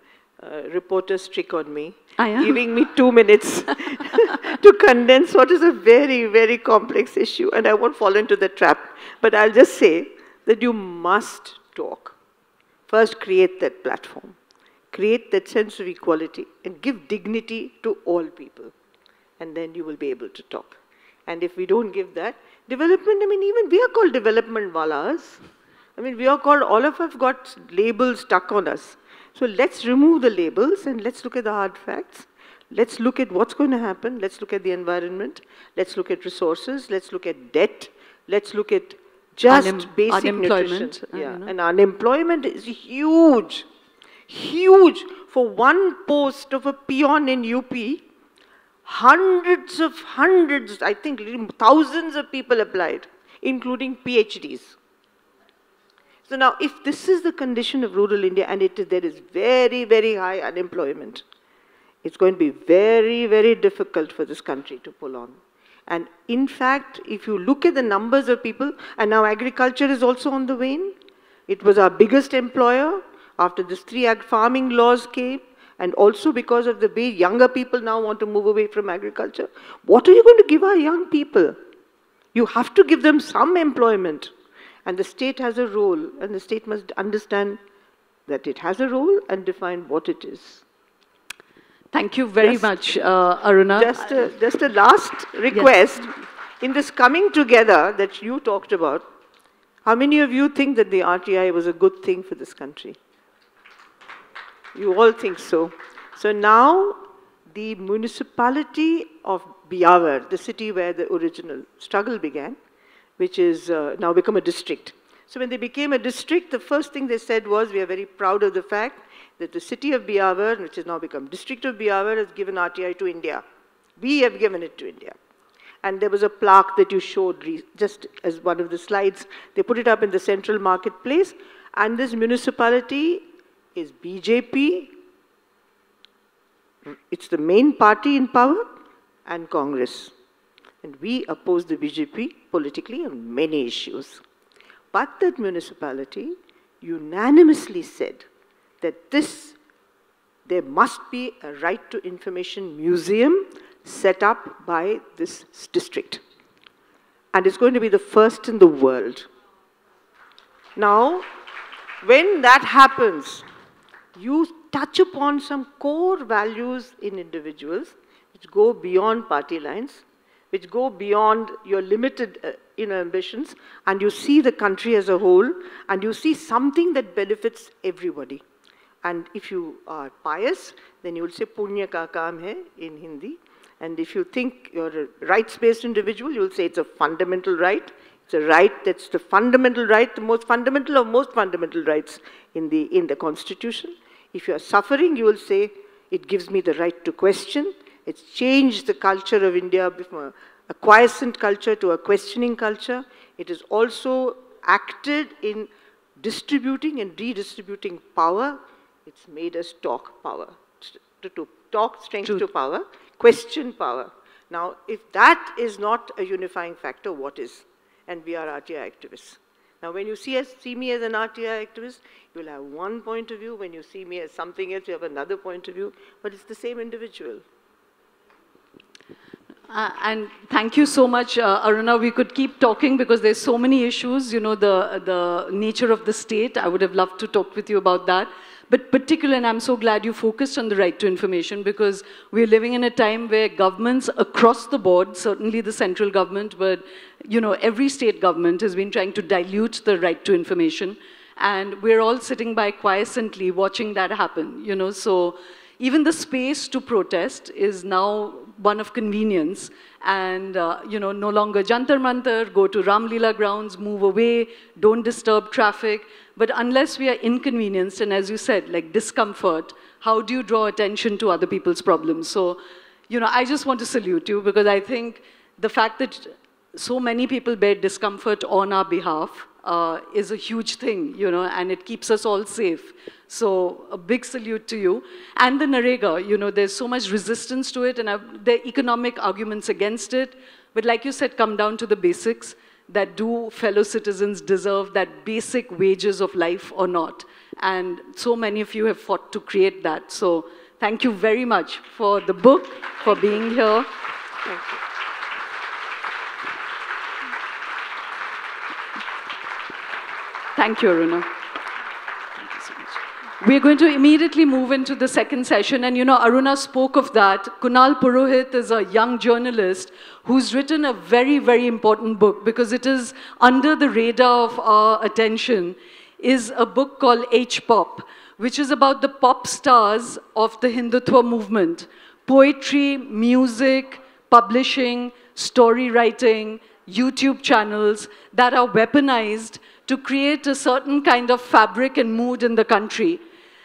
reporter's trick on me, giving me 2 minutes to condense what is a very, very complex issue, and I won't fall into the trap. But I'll just say that you must talk. First, create that platform. Create that sense of equality and give dignity to all people. And then you will be able to talk. And if we don't give that, development, even we are called development walas. We are called, all of us have got labels stuck on us. So let's remove the labels and let's look at the hard facts. Let's look at what's going to happen. Let's look at the environment. Let's look at resources. Let's look at debt. Let's look at just basic nutrition. And unemployment is huge. Huge. For one post of a peon in UP, hundreds, I think thousands of people applied, including PhDs. So now, if this is the condition of rural India, and there is very, very high unemployment, it's going to be very, very difficult for this country to pull on. And in fact, if you look at the numbers of people, and now agriculture is also on the wane. It was our biggest employer after these 3 farming laws came, and also because of the way younger people now want to move away from agriculture. What are you going to give our young people? You have to give them some employment. And the state has a role, and the state must understand that it has a role and define what it is. Thank you very much, Aruna. Just a last request. Yes. In this coming together that you talked about, how many of you think that the RTI was a good thing for this country? You all think so. So now, the municipality of Biawar, the city where the original struggle began, which is now become a district. So when they became a district, the first thing they said was, we are very proud of the fact that the city of Biawar, which has now become district of Biawar, has given RTI to India. We have given it to India. And there was a plaque that you showed just as one of the slides. They put it up in the central marketplace, and this municipality is BJP, it's the main party in power, and Congress. And we oppose the BJP politically on many issues. But that municipality unanimously said that there must be a right to information museum set up by this district. And it's going to be the first in the world. Now, when that happens, you touch upon some core values in individuals which go beyond party lines, which go beyond your limited ambitions, and you see the country as a whole, and you see something that benefits everybody. And if you are pious, then you will say Punya ka kaam hai in Hindi. And if you think you're a rights-based individual, you will say it's a fundamental right. It's a right that's the fundamental right, the most fundamental of most fundamental rights in the Constitution. If you are suffering, you will say it gives me the right to question. It's changed the culture of India from a quiescent culture to a questioning culture. It has also acted in distributing and redistributing power. It's made us talk power, to talk strength to power, question power. Now, if that is not a unifying factor, what is? And we are RTI activists. Now, when you see me as an RTI activist, you will have one point of view. When you see me as something else, you have another point of view. But it's the same individual. And thank you so much, Aruna. We could keep talking because there's so many issues, you know, the nature of the state. I would have loved to talk with you about that. But particularly, and I'm so glad you focused on the right to information, because we're living in a time where governments across the board, certainly the central government, but you know, every state government has been trying to dilute the right to information. And we're all sitting by quiescently watching that happen, you know. So even the space to protest is now one of convenience. And, you know, no longer Jantar Mantar, go to Ram Leela grounds, move away, don't disturb traffic. But unless we are inconvenienced, and as you said, like discomfort, how do you draw attention to other people's problems? So, you know, I just want to salute you, because I think the fact that so many people bear discomfort on our behalf is a huge thing, you know, and it keeps us all safe. So a big salute to you. And the Narega, you know, there's so much resistance to it, and there are economic arguments against it. But like you said, come down to the basics. That do fellow citizens deserve that basic wages of life or not? And so many of you have fought to create that. So thank you very much for the book, for being here. Thank you. Thank you, Aruna. Thank you so much. We're going to immediately move into the second session. And you know, Aruna spoke of that. Kunal Purohit is a young journalist who's written a very, very important book, because it is under the radar of our attention, is a book called H-Pop, which is about the pop stars of the Hindutva movement. Poetry, music, publishing, story writing, YouTube channels that are weaponized to create a certain kind of fabric and mood in the country.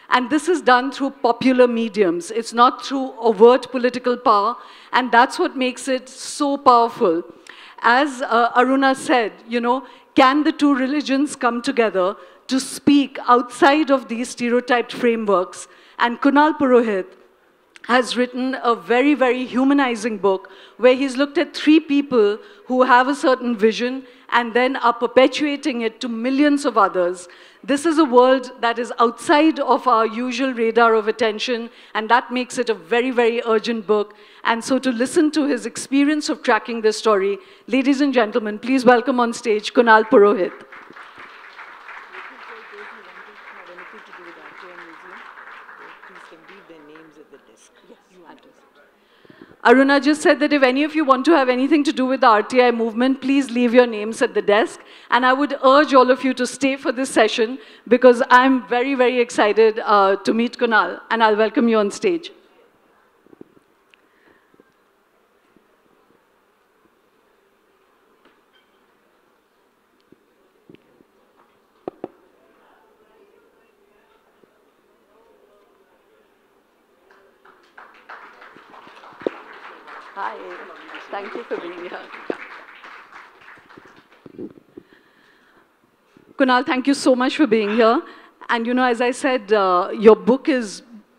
And this is done through popular mediums. It's not through overt political power, and that's what makes it so powerful. As Aruna said, you know, can the two religions come together to speak outside of these stereotyped frameworks? And Kunal Purohit has written a very, very humanizing book where he's looked at three people who have a certain vision and then are perpetuating it to millions of others. This is a world that is outside of our usual radar of attention, and that makes it a very, very urgent book. And so to listen to his experience of tracking this story, ladies and gentlemen, please welcome on stage Kunal Purohit. Aruna just said that if any of you want to have anything to do with the RTI movement, please leave your names at the desk. And I would urge all of you to stay for this session, because I'm very, very excited to meet Kunal, and I'll welcome you on stage. Hi, thank you for being here. Kunal, thank you so much for being here. And you know, as I said, your book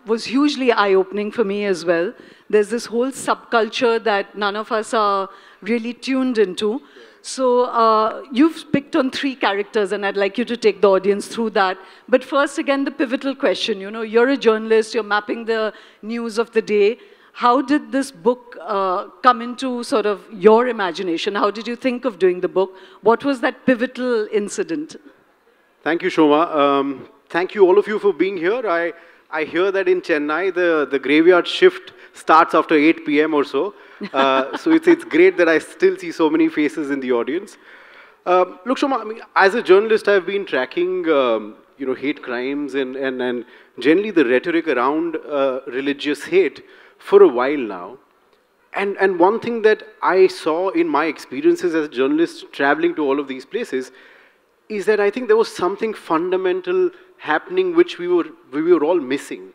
was hugely eye-opening for me as well. There's this whole subculture that none of us are really tuned into. So you've picked on 3 characters, and I'd like you to take the audience through that. But first, again, the pivotal question. You know, you're a journalist, you're mapping the news of the day. How did this book come into sort of your imagination? How did you think of doing the book? What was that pivotal incident? Thank you, Shoma. Thank you, all of you, for being here. I hear that in Chennai, the graveyard shift starts after 8 p.m. or so. So it's great that I still see so many faces in the audience. Look, Shoma, I mean, as a journalist, I've been tracking hate crimes and generally the rhetoric around religious hate for a while now. And one thing that I saw in my experiences as a journalist traveling to all of these places is that I think there was something fundamental happening which we were all missing.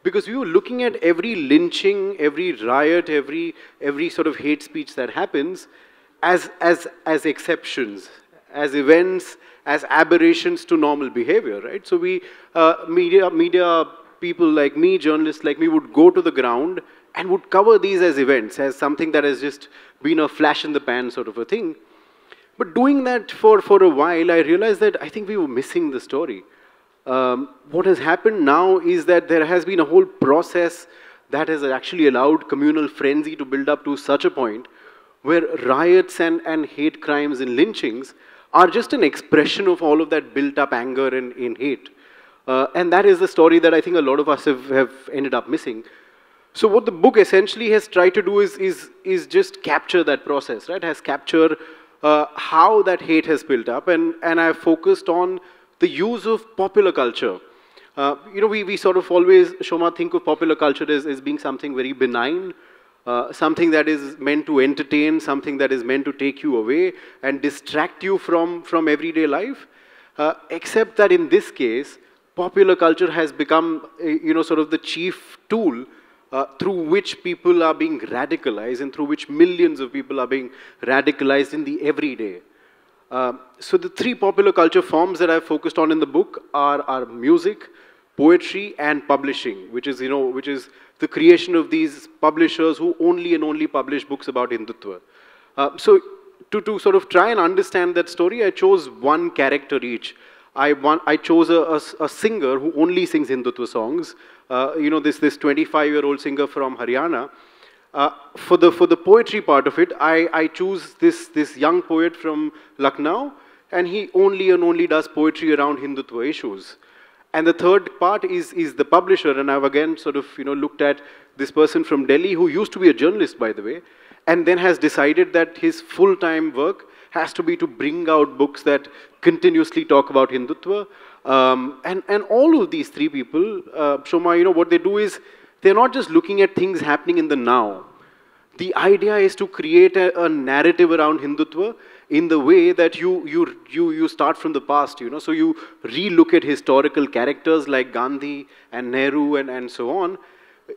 Because we were looking at every lynching, every riot, every sort of hate speech that happens as exceptions, as events, as aberrations to normal behavior, right? So we, media people like me, journalists like me, would go to the ground and would cover these as events, as something that has just been a flash in the pan sort of a thing. But doing that for a while, I realized that I think we were missing the story. What has happened now is that there has been a whole process that has actually allowed communal frenzy to build up to such a point where riots and hate crimes and lynchings are just an expression of all of that built-up anger and hate. And that is the story that I think a lot of us have ended up missing. So what the book essentially has tried to do is just capture that process, right? Has captured how that hate has built up, and I've focused on the use of popular culture. We sort of always, Shoma, think of popular culture as being something very benign, something that is meant to entertain, something that is meant to take you away and distract you from everyday life. Except that in this case, popular culture has become, sort of the chief tool through which people are being radicalized and through which millions of people are being radicalized in the everyday. So the 3 popular culture forms that I've focused on in the book are music, poetry, and publishing, which is the creation of these publishers who only publish books about Hindutva. So to sort of try and understand that story, I chose one character each. I chose a singer who only sings Hindutva songs. This 25-year-old singer from Haryana. For the poetry part of it, I choose this young poet from Lucknow, and he only does poetry around Hindutva issues. And the third part is the publisher, and I've again sort of looked at this person from Delhi who used to be a journalist, by the way, and then has decided that his full-time work has to be to bring out books that continuously talk about Hindutva. And all of these 3 people, Shoma, what they do is they're not just looking at things happening in the now. The idea is to create a narrative around Hindutva in the way that you start from the past, So you re-look at historical characters like Gandhi and Nehru and so on.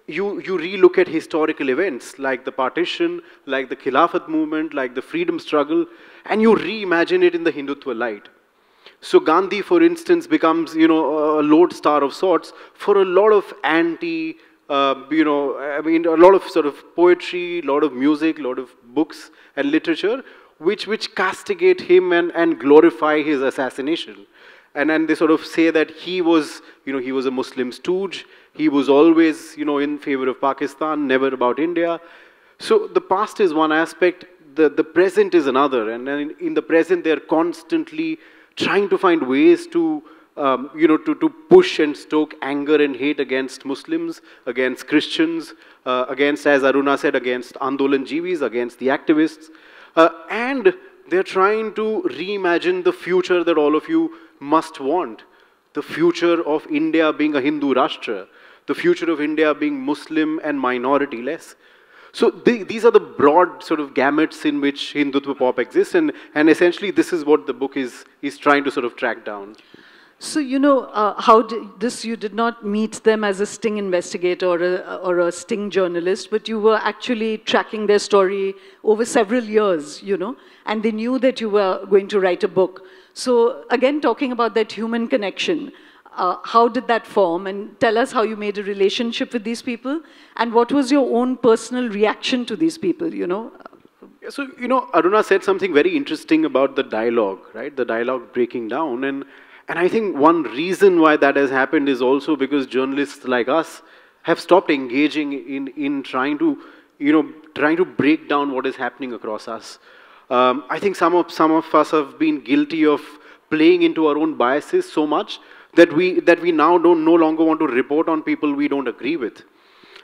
You re-look at historical events like the partition, like the Khilafat movement, like the freedom struggle, and you reimagine it in the Hindutva light. So Gandhi, for instance, becomes, a lodestar of sorts for a lot of a lot of sort of poetry, a lot of music, a lot of books and literature, which castigate him and glorify his assassination. And then they sort of say that he was a Muslim stooge. He was always, in favor of Pakistan, never about India. So the past is one aspect, the present is another. And then in the present, they're constantly trying to find ways to push and stoke anger and hate against Muslims, against Christians, against, as Aruna said, against Andolan Jivis, against the activists. And they're trying to reimagine the future that all of you must want. The future of India being a Hindu Rashtra. The future of India being Muslim and minority-less. So these are the broad sort of gamuts in which Hindutva pop exists, and essentially this is what the book is trying to sort of track down. So, you did not meet them as a sting investigator or a sting journalist, but you were actually tracking their story over several years, and they knew that you were going to write a book. So, again, talking about that human connection, how did that form? And tell us how you made a relationship with these people, and what was your own personal reaction to these people, you know? Yeah, so, Aruna said something very interesting about the dialogue, right? The dialogue breaking down. And I think one reason why that has happened is also because journalists like us have stopped engaging in trying to break down what is happening across us. I think some of us have been guilty of playing into our own biases so much that we now no longer want to report on people we don't agree with.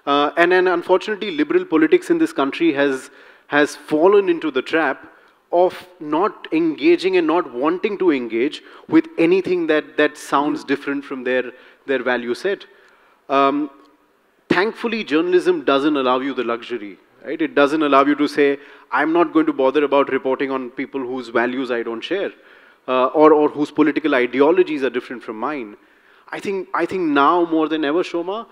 And then unfortunately, liberal politics in this country has fallen into the trap of not engaging and not wanting to engage with anything that sounds different from their value set. Thankfully, journalism doesn't allow you the luxury, right? It doesn't allow you to say, I'm not going to bother about reporting on people whose values I don't share, or whose political ideologies are different from mine. I think now more than ever, Shoma,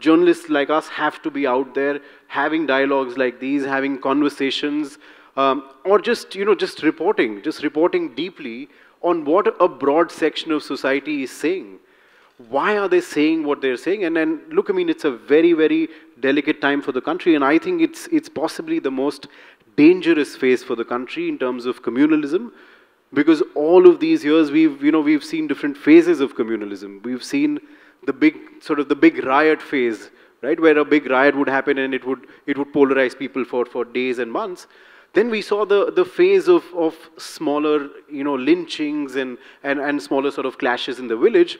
journalists like us have to be out there having dialogues like these, having conversations, or just reporting deeply on what a broad section of society is saying. Why are they saying what they're saying? And then, look, I mean, it's a very, very delicate time for the country, and I think it's possibly the most dangerous phase for the country in terms of communalism, because all of these years we've seen different phases of communalism. We've seen the big riot phase, right, where a big riot would happen and it would polarize people for days and months. Then we saw the phase of smaller, lynchings and smaller sort of clashes in the village.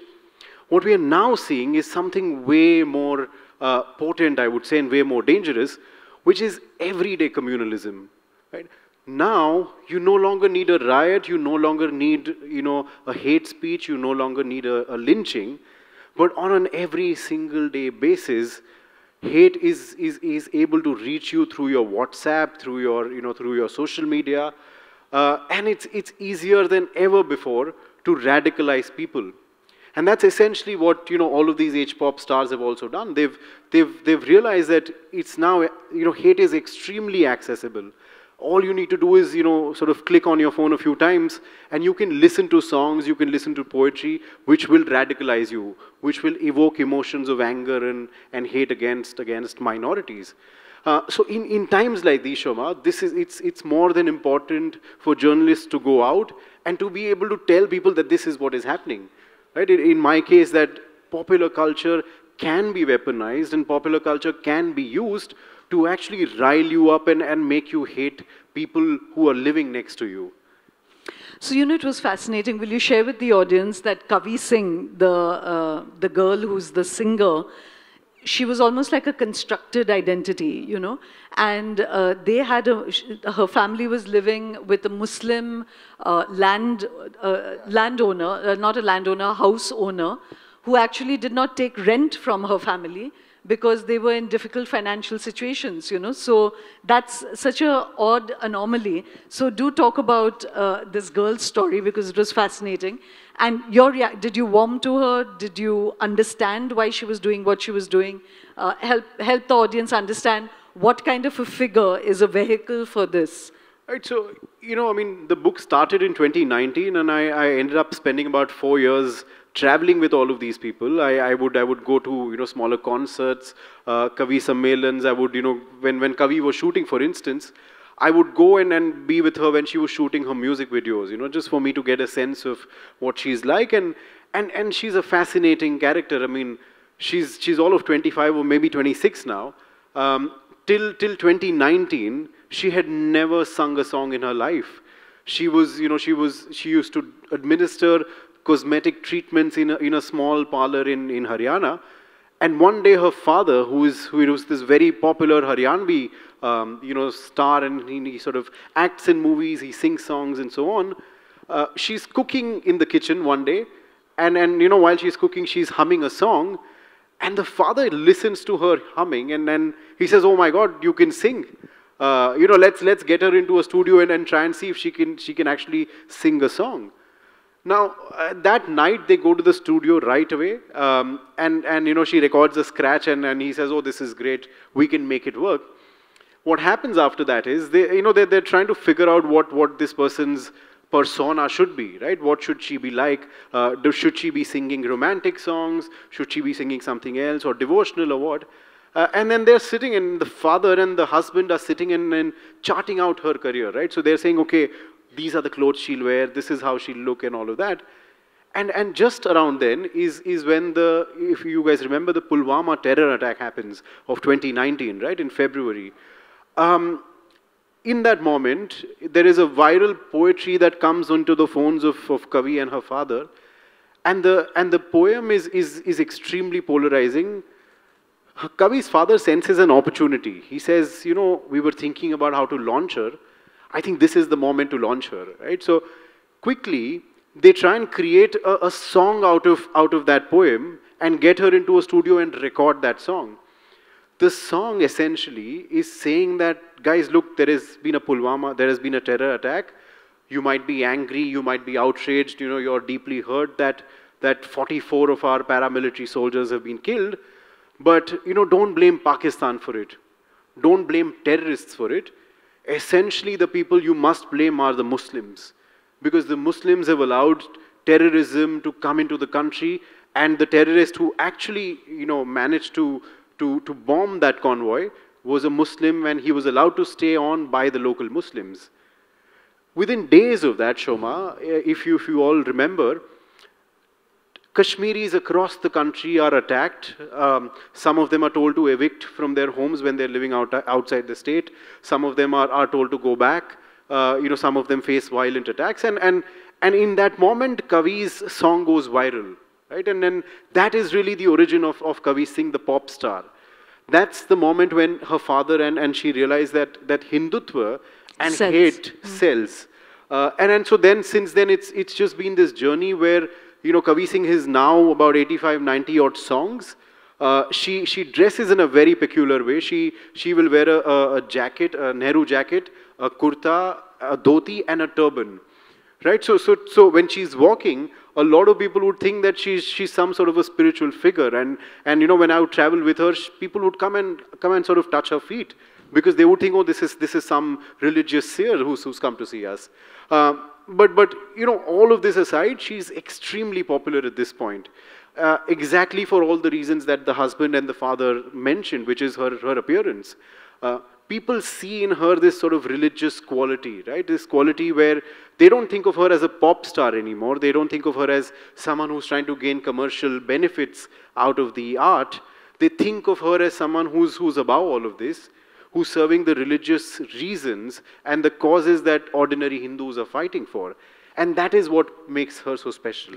What we are now seeing is something way more potent, I would say, and way more dangerous, which is everyday communalism, right? Now, you no longer need a riot, you no longer need, a hate speech, you no longer need a lynching, but on an every single day basis, hate is able to reach you through your WhatsApp, through your social media, and it's easier than ever before to radicalize people. And that's essentially what all of these H-pop stars have also done. They've realized that it's now hate is extremely accessible. All you need to do is sort of click on your phone a few times, and you can listen to songs, you can listen to poetry, which will radicalize you, which will evoke emotions of anger and hate against minorities. So in times like these, Shoma, it's more than important for journalists to go out and to be able to tell people that this is what is happening. Right? In my case, that popular culture can be weaponized and popular culture can be used to actually rile you up and make you hate people who are living next to you. So, it was fascinating. Will you share with the audience that Kavi Singh, the girl who's the singer, she was almost like a constructed identity, and they had her family was living with a Muslim landowner, not a landowner, house owner, who actually did not take rent from her family because they were in difficult financial situations, So that's such an odd anomaly. So do talk about this girl's story, because it was fascinating. And did you warm to her? Did you understand why she was doing what she was doing? Help the audience understand what kind of a figure is a vehicle for this. Right, so, I mean, the book started in 2019, and I ended up spending about 4 years traveling with all of these people. I would go to, smaller concerts, Kavi Sammelans. I would, when Kavi was shooting, for instance, I would go and be with her when she was shooting her music videos, just for me to get a sense of what she's like. And she's a fascinating character. I mean, she's all of 25 or maybe 26 now. Till 2019, she had never sung a song in her life. She used to administer cosmetic treatments in a small parlor in Haryana. And one day her father, who was this very popular Haryanvi, star, and he sort of acts in movies, he sings songs and so on. She's cooking in the kitchen one day, and while she's cooking, she's humming a song, and the father listens to her humming, and then he says, "Oh my God, you can sing. Let's get her into a studio and try and see if she can actually sing a song." Now, that night, they go to the studio right away, and she records a scratch, and he says, "Oh, this is great, we can make it work." What happens after that is, they're trying to figure out what this person's persona should be, right? What should she be like? Should she be singing romantic songs? Should she be singing something else, or devotional, or what? And then they're sitting, and the father and the husband are sitting and charting out her career, right? So they're saying, okay, these are the clothes she'll wear, this is how she'll look, and all of that. And just around then is when if you guys remember, the Pulwama terror attack happens of 2019, right, in February. In that moment, there is a viral poetry that comes onto the phones of Kavi and her father, and the poem is extremely polarizing. Kavi's father senses an opportunity. He says, you know, we were thinking about how to launch her. I think this is the moment to launch her, right? So quickly, they try and create a song out of that poem and get her into a studio and record that song. The song essentially is saying that, guys, look, there has been a Pulwama, there has been a terror attack. You might be angry, you might be outraged, you know, you're deeply hurt that 44 of our paramilitary soldiers have been killed. But, you know, don't blame Pakistan for it. Don't blame terrorists for it. Essentially, the people you must blame are the Muslims. Because the Muslims have allowed terrorism to come into the country, and the terrorist who actually, you know, managed to bomb that convoy was a Muslim, and he was allowed to stay on by the local Muslims. Within days of that, Shoma, if you all remember, Kashmiris across the country are attacked. Some of them are told to evict from their homes when they're living outside the state. Some of them are told to go back. You know, some of them face violent attacks. And in that moment, Kavi's song goes viral, right? And then that is really the origin of Kavi Singh, the pop star. That's the moment when her father and she realized that Hindutva and hate sells. And so then, since then, it's just been this journey where, you know, Kavi Singh is now about 85, 90 odd songs. She dresses in a very peculiar way. She will wear a jacket, a Nehru jacket, a kurta, a dhoti, and a turban. Right? So when she's walking, a lot of people would think that she's some sort of a spiritual figure. And you know, when I would travel with her, people would come and sort of touch her feet, because they would think, oh, this is some religious seer who's come to see us. But you know, all of this aside, she's extremely popular at this point. Exactly for all the reasons that the husband and the father mentioned, which is her appearance. People see in her this sort of religious quality, right? This quality where they don't think of her as a pop star anymore. They don't think of her as someone who's trying to gain commercial benefits out of the art. They think of her as someone who's above all of this, who's serving the religious reasons and the causes that ordinary Hindus are fighting for. And that is what makes her so special.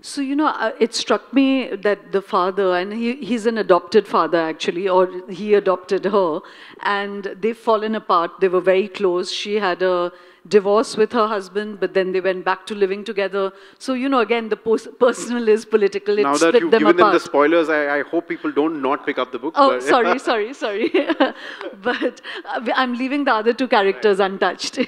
So, you know, it struck me that the father, and he's an adopted father actually, or he adopted her, and they've fallen apart. They were very close. She had a divorce with her husband, but then they went back to living together. So, you know, again, the personal is political. It now split that you've them given apart. them the spoilers, I hope people don't not pick up the book. Oh, sorry. But I'm leaving the other two characters untouched.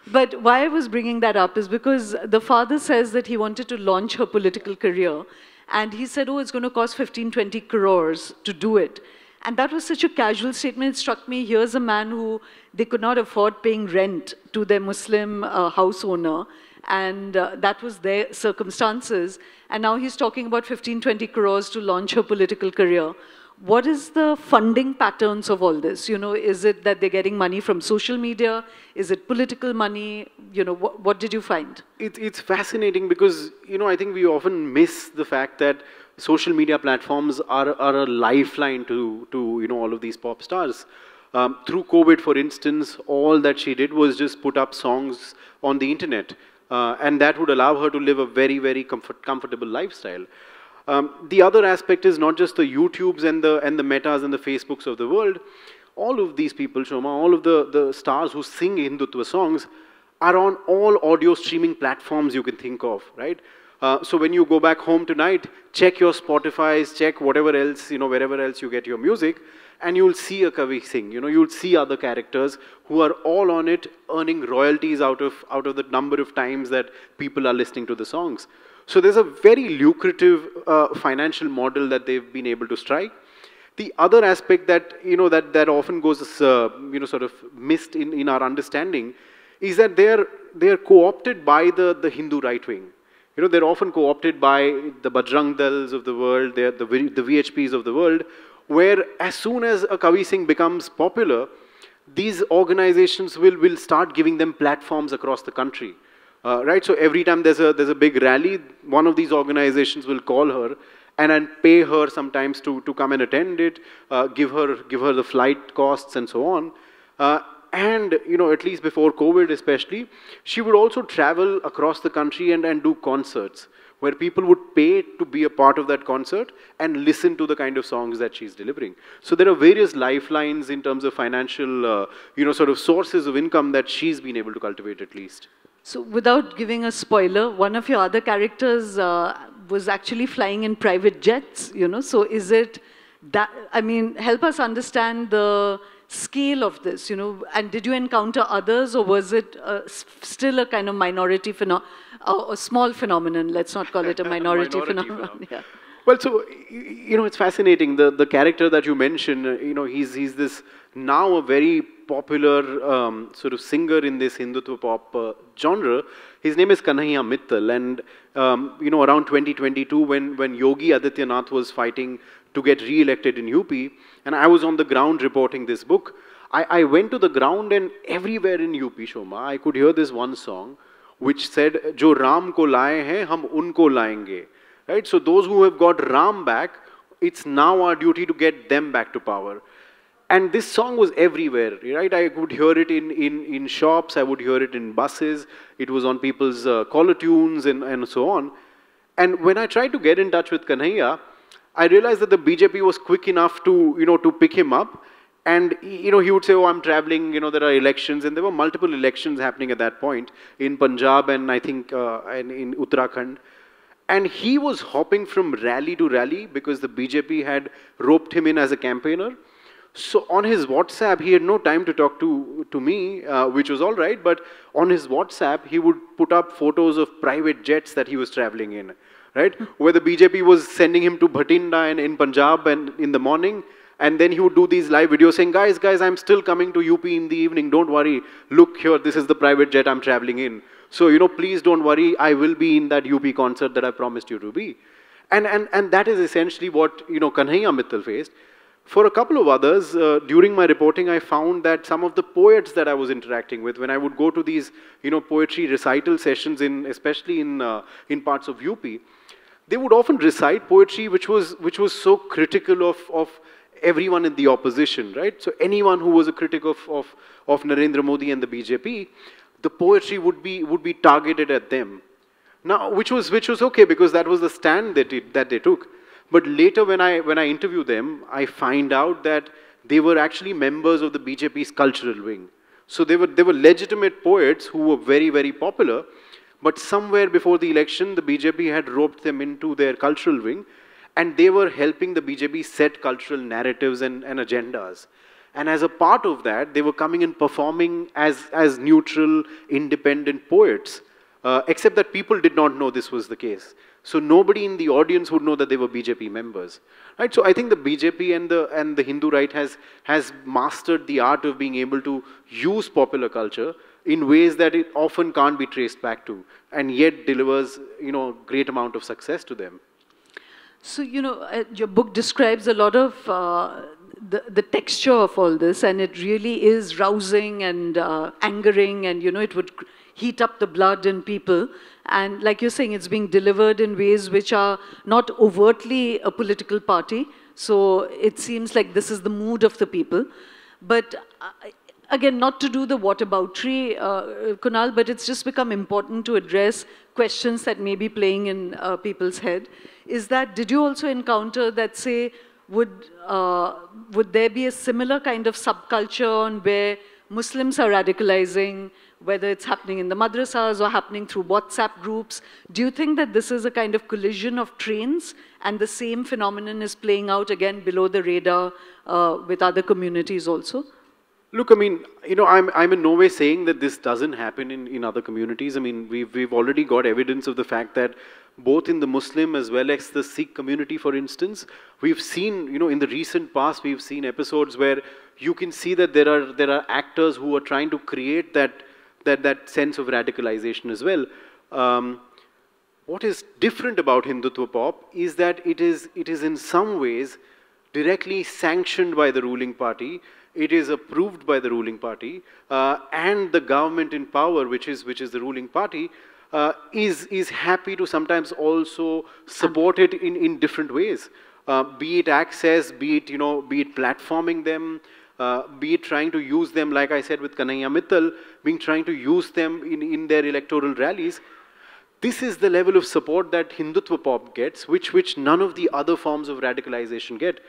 But why I was bringing that up is because the father says that he wanted to launch her political career. And he said, oh, it's going to cost 15, 20 crores to do it. And that was such a casual statement. It struck me, here's a man who they could not afford paying rent to their Muslim house owner. And that was their circumstances. And now he's talking about 15, 20 crores to launch her political career. What is the funding patterns of all this? You know, is it that they're getting money from social media? Is it political money? You know, what did you find? It's fascinating because, you know, I think we often miss the fact that social media platforms are a lifeline to you know, all of these pop stars. Through COVID, for instance, all that she did was just put up songs on the internet. And that would allow her to live a very, very comfortable lifestyle. The other aspect is not just the YouTubes and the Metas and the Facebooks of the world. All of these people, Shoma, all of the stars who sing Hindutva songs are on all audio streaming platforms you can think of, right? So when you go back home tonight, check your Spotify's, check whatever else, you know, wherever else you get your music, and you'll see a Kavi Singh, you know, you'll see other characters who are all on it, earning royalties out of the number of times that people are listening to the songs. So there's a very lucrative financial model that they've been able to strike. The other aspect that, you know, that often goes, you know, sort of missed in our understanding is that they're co-opted by the Hindu right wing. They're often co-opted by the Bajrang Dals of the world, the VHPs of the world, where as soon as a Kavi Singh becomes popular, these organizations will start giving them platforms across the country. Right? So every time there's a big rally, one of these organizations will call her and pay her sometimes to come and attend it, give her the flight costs and so on. And, at least before COVID especially, she would also travel across the country and do concerts where people would pay to be a part of that concert and listen to the kind of songs that she's delivering. So there are various lifelines in terms of financial, sort of sources of income that she's been able to cultivate at least. So without giving a spoiler, one of your other characters was actually flying in private jets, so is it that, I mean, help us understand the scale of this, and did you encounter others, or was it still a kind of minority a small phenomenon, let's not call it a minority phenomenon. Yeah. Well, so, it's fascinating, the character that you mentioned, he's this now a very popular sort of singer in this Hindutva pop genre. His name is Kanhaiya Mittal, and, around 2022 when Yogi Adityanath was fighting to get re-elected in UP, and I was on the ground reporting this book. I went to the ground, and everywhere in UP, Shoma, I could hear this one song which said, "Jo Ram ko laaye hain, hum unko laenge." Right? So those who have got Ram back, it's now our duty to get them back to power. And this song was everywhere, right? I would hear it in shops, I would hear it in buses, it was on people's caller tunes and so on. And when I tried to get in touch with Kanhaiya, I realized that the BJP was quick enough to, to pick him up. And, he would say, oh, I'm traveling, there are elections. And there were multiple elections happening at that point in Punjab and I think in Uttarakhand. And he was hopping from rally to rally because the BJP had roped him in as a campaigner. So on his WhatsApp, he had no time to talk to me, which was all right. But on his WhatsApp, he would put up photos of private jets that he was traveling in. Right? Where the BJP was sending him to Bhatinda and in Punjab and in the morning. And then he would do these live videos saying, guys, I'm still coming to UP in the evening. Don't worry. Look here, this is the private jet I'm traveling in. So, please don't worry. I will be in that UP concert that I promised you to be. And that is essentially what, Kanhaiya Mittal faced. For a couple of others, during my reporting, I found that some of the poets that I was interacting with, when I would go to these, poetry recital sessions, especially in parts of UP, they would often recite poetry which was so critical of everyone in the opposition, right? So anyone who was a critic of Narendra Modi and the BJP, the poetry would be targeted at them. Now, which was okay because that was the stand that they took. But later when I interview them, I find out that they were actually members of the BJP's cultural wing. So they were legitimate poets who were very, very popular. But somewhere before the election, the BJP had roped them into their cultural wing, and they were helping the BJP set cultural narratives and agendas. And as a part of that, they were coming and performing as neutral, independent poets, except that people did not know this was the case. So nobody in the audience would know that they were BJP members. Right? So I think the BJP and the Hindu right has mastered the art of being able to use popular culture in ways that it often can't be traced back to, and yet delivers, great amount of success to them. So, your book describes a lot of the texture of all this, and it really is rousing and angering, and, it would heat up the blood in people. And like you're saying, it's being delivered in ways which are not overtly a political party. So it seems like this is the mood of the people. But again, not to do the whataboutery, Kunal, but it's just become important to address questions that may be playing in people's head. Is that, did you also encounter that, say, would there be a similar kind of subculture on where Muslims are radicalizing, whether it's happening in the madrasas or happening through WhatsApp groups? Do you think that this is a kind of collision of trains and the same phenomenon is playing out again below the radar with other communities also? Look, I mean, I'm in no way saying that this doesn't happen in other communities. I mean, we've already got evidence of the fact that both in the Muslim as well as the Sikh community, for instance, we've seen, in the recent past, we've seen episodes where you can see that there are actors who are trying to create that that sense of radicalization as well. What is different about Hindutva pop is that it is in some ways directly sanctioned by the ruling party. It is approved by the ruling party, and the government in power, which is the ruling party, is happy to sometimes also support it in different ways. Be it access, be it platforming them, be it trying to use them, like I said with Kanhaiya Mittal, trying to use them in their electoral rallies. This is the level of support that Hindutva pop gets, which none of the other forms of radicalization get.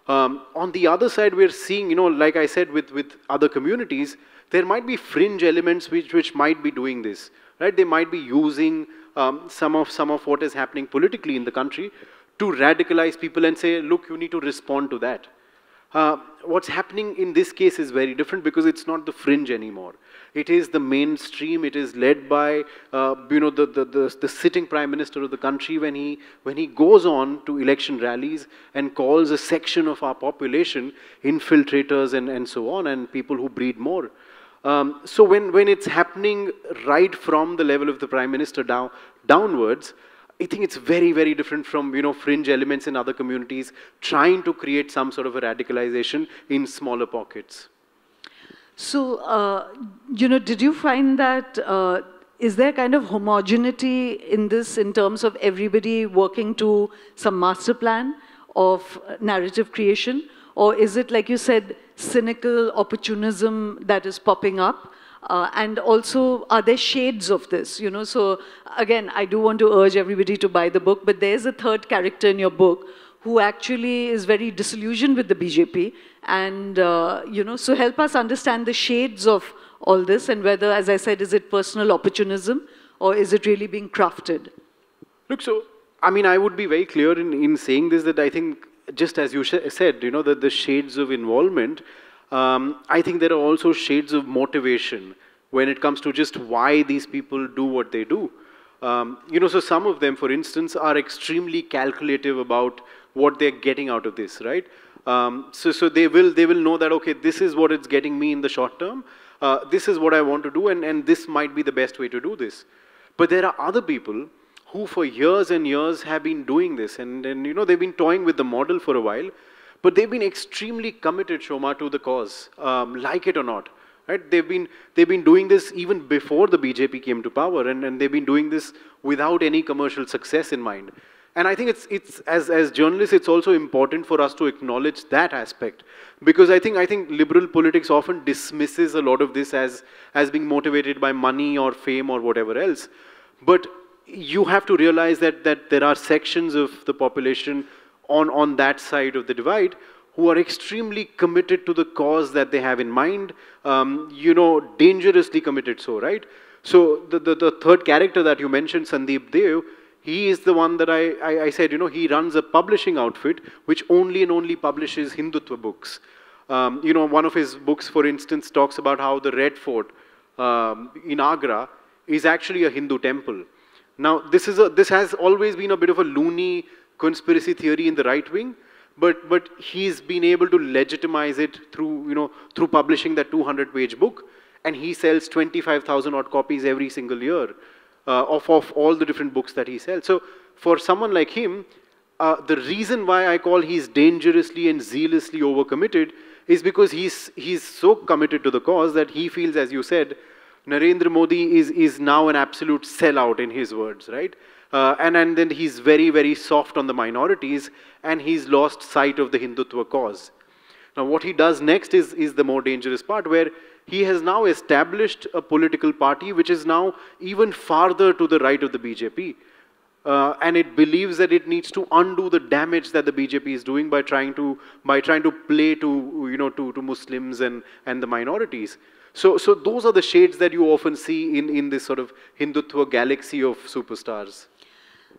On the other side, we're seeing, like I said, with other communities, there might be fringe elements which might be doing this, right? They might be using some of what is happening politically in the country to radicalize people and say, look, you need to respond to that. What's happening in this case is very different because it's not the fringe anymore. It is the mainstream. It is led by the sitting prime minister of the country when he goes on to election rallies and calls a section of our population infiltrators and so on, and people who breed more. So when it's happening right from the level of the prime minister downwards, I think it's very, very different from fringe elements in other communities trying to create some sort of a radicalization in smaller pockets. So, did you find that, is there kind of homogeneity in this in terms of everybody working to some master plan of narrative creation? Or is it, like you said, cynical opportunism that is popping up? And also, are there shades of this? So again, I do want to urge everybody to buy the book, but there's a third character in your book who actually is very disillusioned with the BJP. And, so help us understand the shades of all this and whether, as I said, is it personal opportunism or is it really being crafted? Look, so, I would be very clear in saying this, that I think, just as you said, that the shades of involvement, I think there are also shades of motivation when it comes to just why these people do what they do. So some of them, for instance, are extremely calculative about what they're getting out of this, right? So they will know that, okay, this is what it's getting me in the short term. This is what I want to do, and this might be the best way to do this. But there are other people who for years and years have been doing this, and they've been toying with the model for a while, but they've been extremely committed, Shoma, to the cause, like it or not. Right? They've been doing this even before the BJP came to power, and they've been doing this without any commercial success in mind. And I think it's as journalists, it's also important for us to acknowledge that aspect, because I think liberal politics often dismisses a lot of this as being motivated by money or fame or whatever else. But you have to realize that there are sections of the population on that side of the divide who are extremely committed to the cause that they have in mind, dangerously committed so, right? So the third character that you mentioned, Sandeep Dev, he is the one that I said, he runs a publishing outfit which only and only publishes Hindutva books. One of his books, for instance, talks about how the Red Fort in Agra is actually a Hindu temple. Now, this has always been a bit of a loony conspiracy theory in the right wing, but he's been able to legitimize it through publishing that 200-page book, and he sells 25,000 odd copies every single year of all the different books that he sells. So for someone like him, the reason why I call he's dangerously and zealously overcommitted is because he's so committed to the cause that he feels, as you said, Narendra Modi is now an absolute sellout, in his words, right? And then he's very, very soft on the minorities, and he's lost sight of the Hindutva cause. Now, what he does next is the more dangerous part, where he has now established a political party which is now even farther to the right of the BJP. And it believes that it needs to undo the damage that the BJP is doing by trying to play to Muslims and the minorities. So those are the shades that you often see in this sort of Hindutva galaxy of superstars.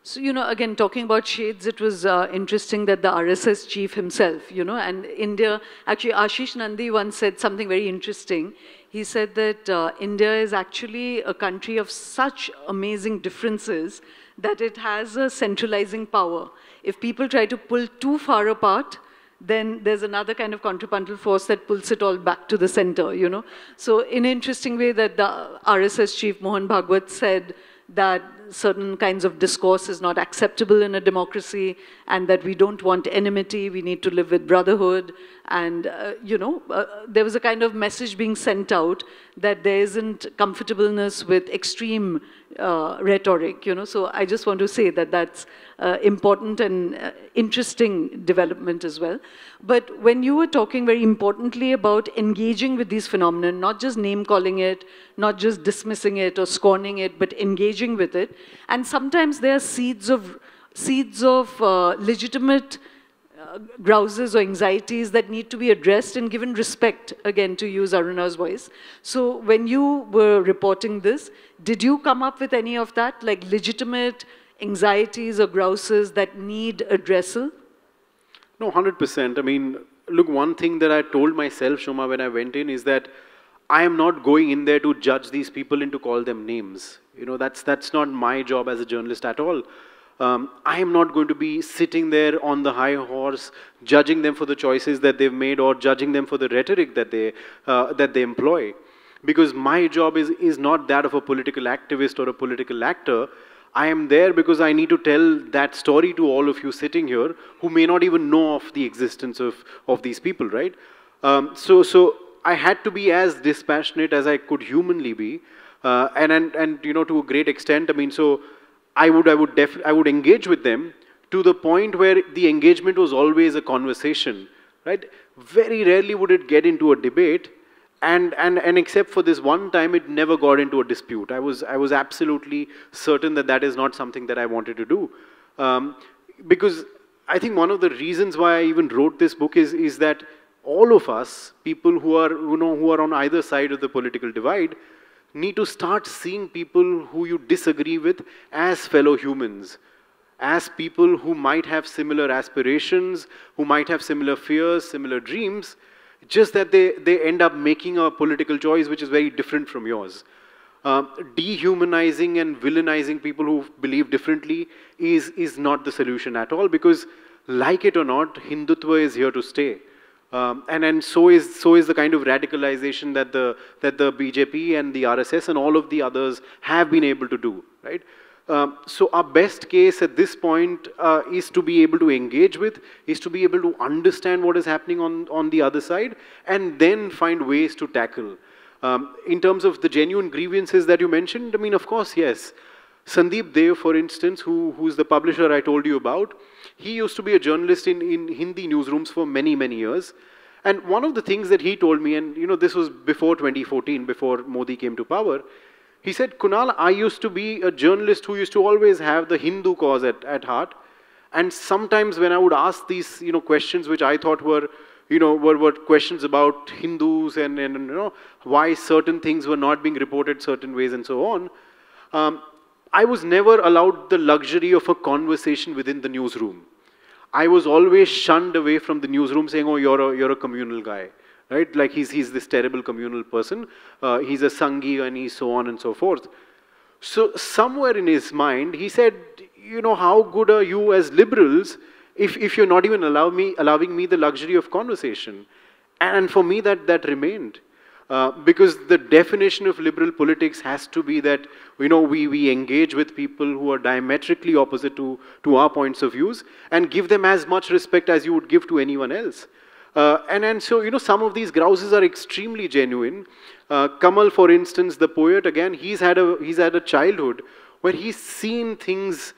So, again, talking about shades, it was interesting that the RSS chief himself, and India, actually Ashish Nandi once said something very interesting. He said that India is actually a country of such amazing differences that it has a centralizing power. If people try to pull too far apart, then there's another kind of contrapuntal force that pulls it all back to the center, you know. So in an interesting way that the RSS chief Mohan Bhagwat said that certain kinds of discourse is not acceptable in a democracy, and that we don't want enmity, we need to live with brotherhood. And, you know, there was a kind of message being sent out that there isn't comfortableness with extreme rhetoric, you know. So I just want to say that that's important and interesting development as well. But when you were talking very importantly about engaging with these phenomena, not just name-calling it, not just dismissing it or scorning it, but engaging with it, and sometimes there are seeds of legitimate grouses or anxieties that need to be addressed and given respect, again, to use Aruna's voice. So when you were reporting this, did you come up with any of that, like legitimate anxieties or grouses that need addressal? No, 100%. I mean, look, one thing that I told myself, Shoma, when I went in is that I am not going in there to judge these people and to call them names. You know, that's not my job as a journalist at all. I am not going to be sitting there on the high horse, judging them for the choices that they've made or judging them for the rhetoric that they employ. Because my job is not that of a political activist or a political actor. I am there because I need to tell that story to all of you sitting here who may not even know of the existence of these people, right? So I had to be as dispassionate as I could humanly be. And you know, to a great extent, I mean, so I would engage with them to the point where the engagement was always a conversation, right? Very rarely would it get into a debate, and except for this one time, it never got into a dispute. I was absolutely certain that that is not something that I wanted to do, because I think one of the reasons why I even wrote this book is that all of us, people who are on either side of the political divide, need to start seeing people who you disagree with as fellow humans, as people who might have similar aspirations, who might have similar fears, similar dreams, just that they end up making a political choice which is very different from yours. Dehumanizing and villainizing people who believe differently is not the solution at all, because like it or not, Hindutva is here to stay. And so is the kind of radicalization that the BJP and the RSS and all of the others have been able to do, right? So our best case at this point is to be able to engage with, is to be able to understand what is happening on the other side, and then find ways to tackle. In terms of the genuine grievances that you mentioned, I mean, of course, yes. Sandeep Dev, for instance, who's the publisher I told you about, he used to be a journalist in Hindi newsrooms for many, many years. And one of the things that he told me, and you know, this was before 2014, before Modi came to power, he said, Kunal, I used to be a journalist who used to always have the Hindu cause at heart. And sometimes when I would ask these, you know, questions which I thought were questions about Hindus and you know, why certain things were not being reported certain ways and so on, I was never allowed the luxury of a conversation within the newsroom. I was always shunned away from the newsroom saying, oh, you're a communal guy, right? Like he's this terrible communal person. He's a Sanghi and he's so on and so forth. So somewhere in his mind, he said, you know, how good are you as liberals if you're not even allowing me the luxury of conversation? And for me, that remained. Because the definition of liberal politics has to be that, you know, we engage with people who are diametrically opposite to our points of views and give them as much respect as you would give to anyone else. And so, you know, some of these grouses are extremely genuine. Kamal, for instance, the poet, again, he's had a childhood where he's seen things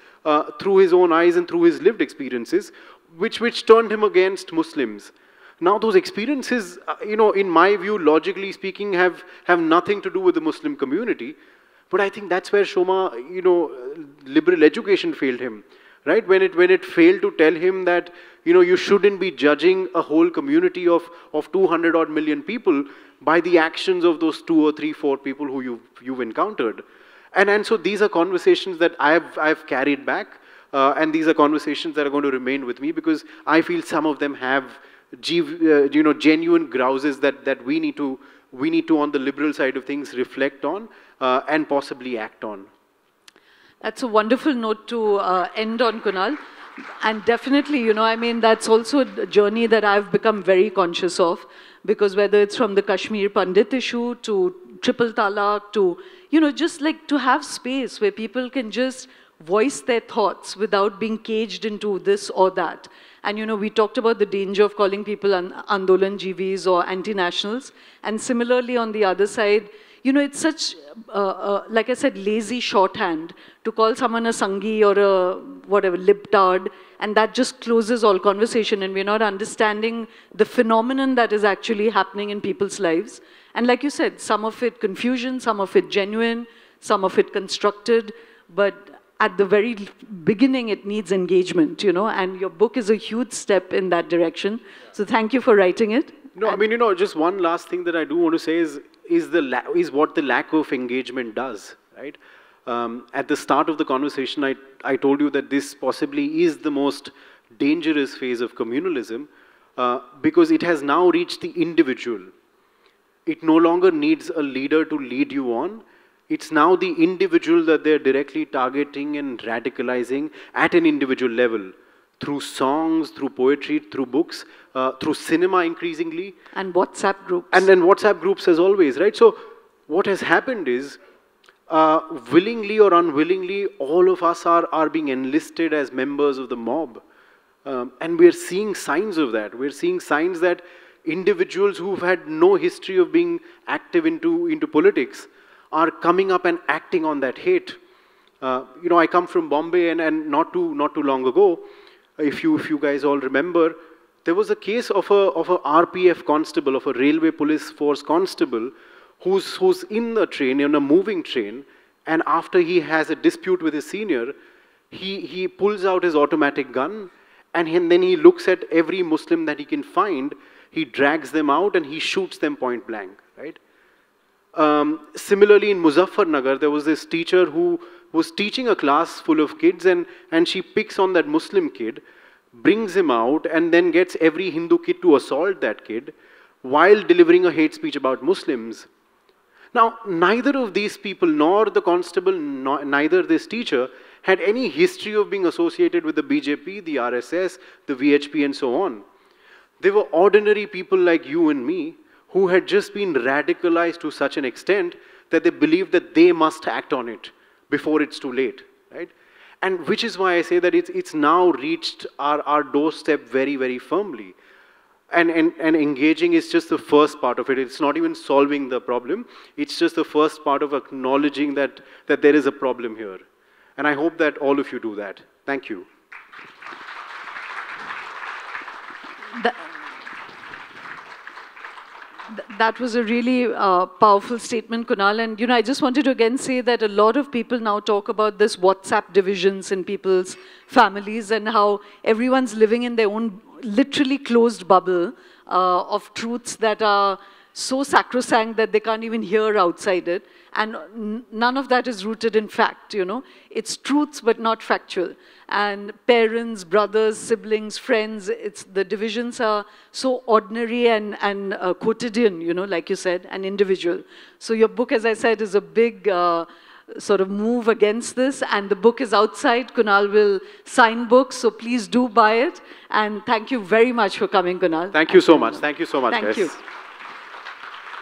through his own eyes and through his lived experiences, which turned him against Muslims. Now, those experiences, you know, in my view, logically speaking, have nothing to do with the Muslim community. But I think that's where Shoma, you know, liberal education failed him, right? When it failed to tell him that, you know, you shouldn't be judging a whole community of 200 odd million people by the actions of those 2 or 3, 4 people who you've encountered. And so these are conversations that I've carried back, and these are conversations that are going to remain with me, because I feel some of them have you know, genuine grouses that we need to on the liberal side of things reflect on and possibly act on. That's a wonderful note to end on, Kunal. And definitely, you know, I mean, that's also a journey that I've become very conscious of, because whether it's from the Kashmir Pandit issue to triple talaq to, you know, just like to have space where people can just voice their thoughts without being caged into this or that. And, you know, we talked about the danger of calling people Andolan GVs or anti-nationals. And similarly, on the other side, you know, it's such, like I said, lazy shorthand to call someone a Sanghi or a whatever, libtard, and that just closes all conversation, and we're not understanding the phenomenon that is actually happening in people's lives. And like you said, some of it confusion, some of it genuine, some of it constructed, but at the very beginning, it needs engagement, you know, and your book is a huge step in that direction. So thank you for writing it. No, I mean, you know, just one last thing that I do want to say is what the lack of engagement does, right? At the start of the conversation, I told you that this possibly is the most dangerous phase of communalism because it has now reached the individual. It no longer needs a leader to lead you on. It's now the individual that they're directly targeting and radicalizing at an individual level. Through songs, through poetry, through books, through cinema increasingly. And WhatsApp groups. And then WhatsApp groups as always, right? So what has happened is, willingly or unwillingly, all of us are being enlisted as members of the mob. And we're seeing signs of that. We're seeing signs that individuals who've had no history of being active into politics are coming up and acting on that hate. You know, I come from Bombay, and not too long ago, if you guys all remember, there was a case of a RPF constable, of a railway police force constable, who's in the train, in a moving train, and after he has a dispute with his senior, he pulls out his automatic gun, and then he looks at every Muslim that he can find, he drags them out, and he shoots them point blank, right? Similarly, in Muzaffarnagar, there was this teacher who was teaching a class full of kids, and she picks on that Muslim kid, brings him out, and then gets every Hindu kid to assault that kid while delivering a hate speech about Muslims. Now, neither of these people, nor the constable, neither this teacher, had any history of being associated with the BJP, the RSS, the VHP, and so on. They were ordinary people like you and me, who had just been radicalized to such an extent that they believed that they must act on it before it's too late, right? And which is why I say that it's now reached our doorstep very, very firmly. And engaging is just the first part of it. It's not even solving the problem. It's just the first part of acknowledging that there is a problem here. And I hope that all of you do that. Thank you. That was a really powerful statement, Kunal. And, you know, I just wanted to again say that a lot of people now talk about this WhatsApp divisions in people's families and how everyone's living in their own literally closed bubble of truths that are so sacrosanct that they can't even hear outside it. And none of that is rooted in fact, you know. It's truths, but not factual. And parents, brothers, siblings, friends, the divisions are so ordinary and quotidian, you know, like you said, and individual. So your book, as I said, is a big sort of move against this. And the book is outside. Kunal will sign books, so please do buy it. And thank you very much for coming, Kunal. Thank you so much. Thank you so much, guys. Thank you.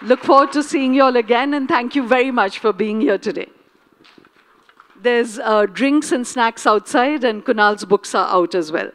Look forward to seeing you all again, and thank you very much for being here today. There's drinks and snacks outside, and Kunal's books are out as well.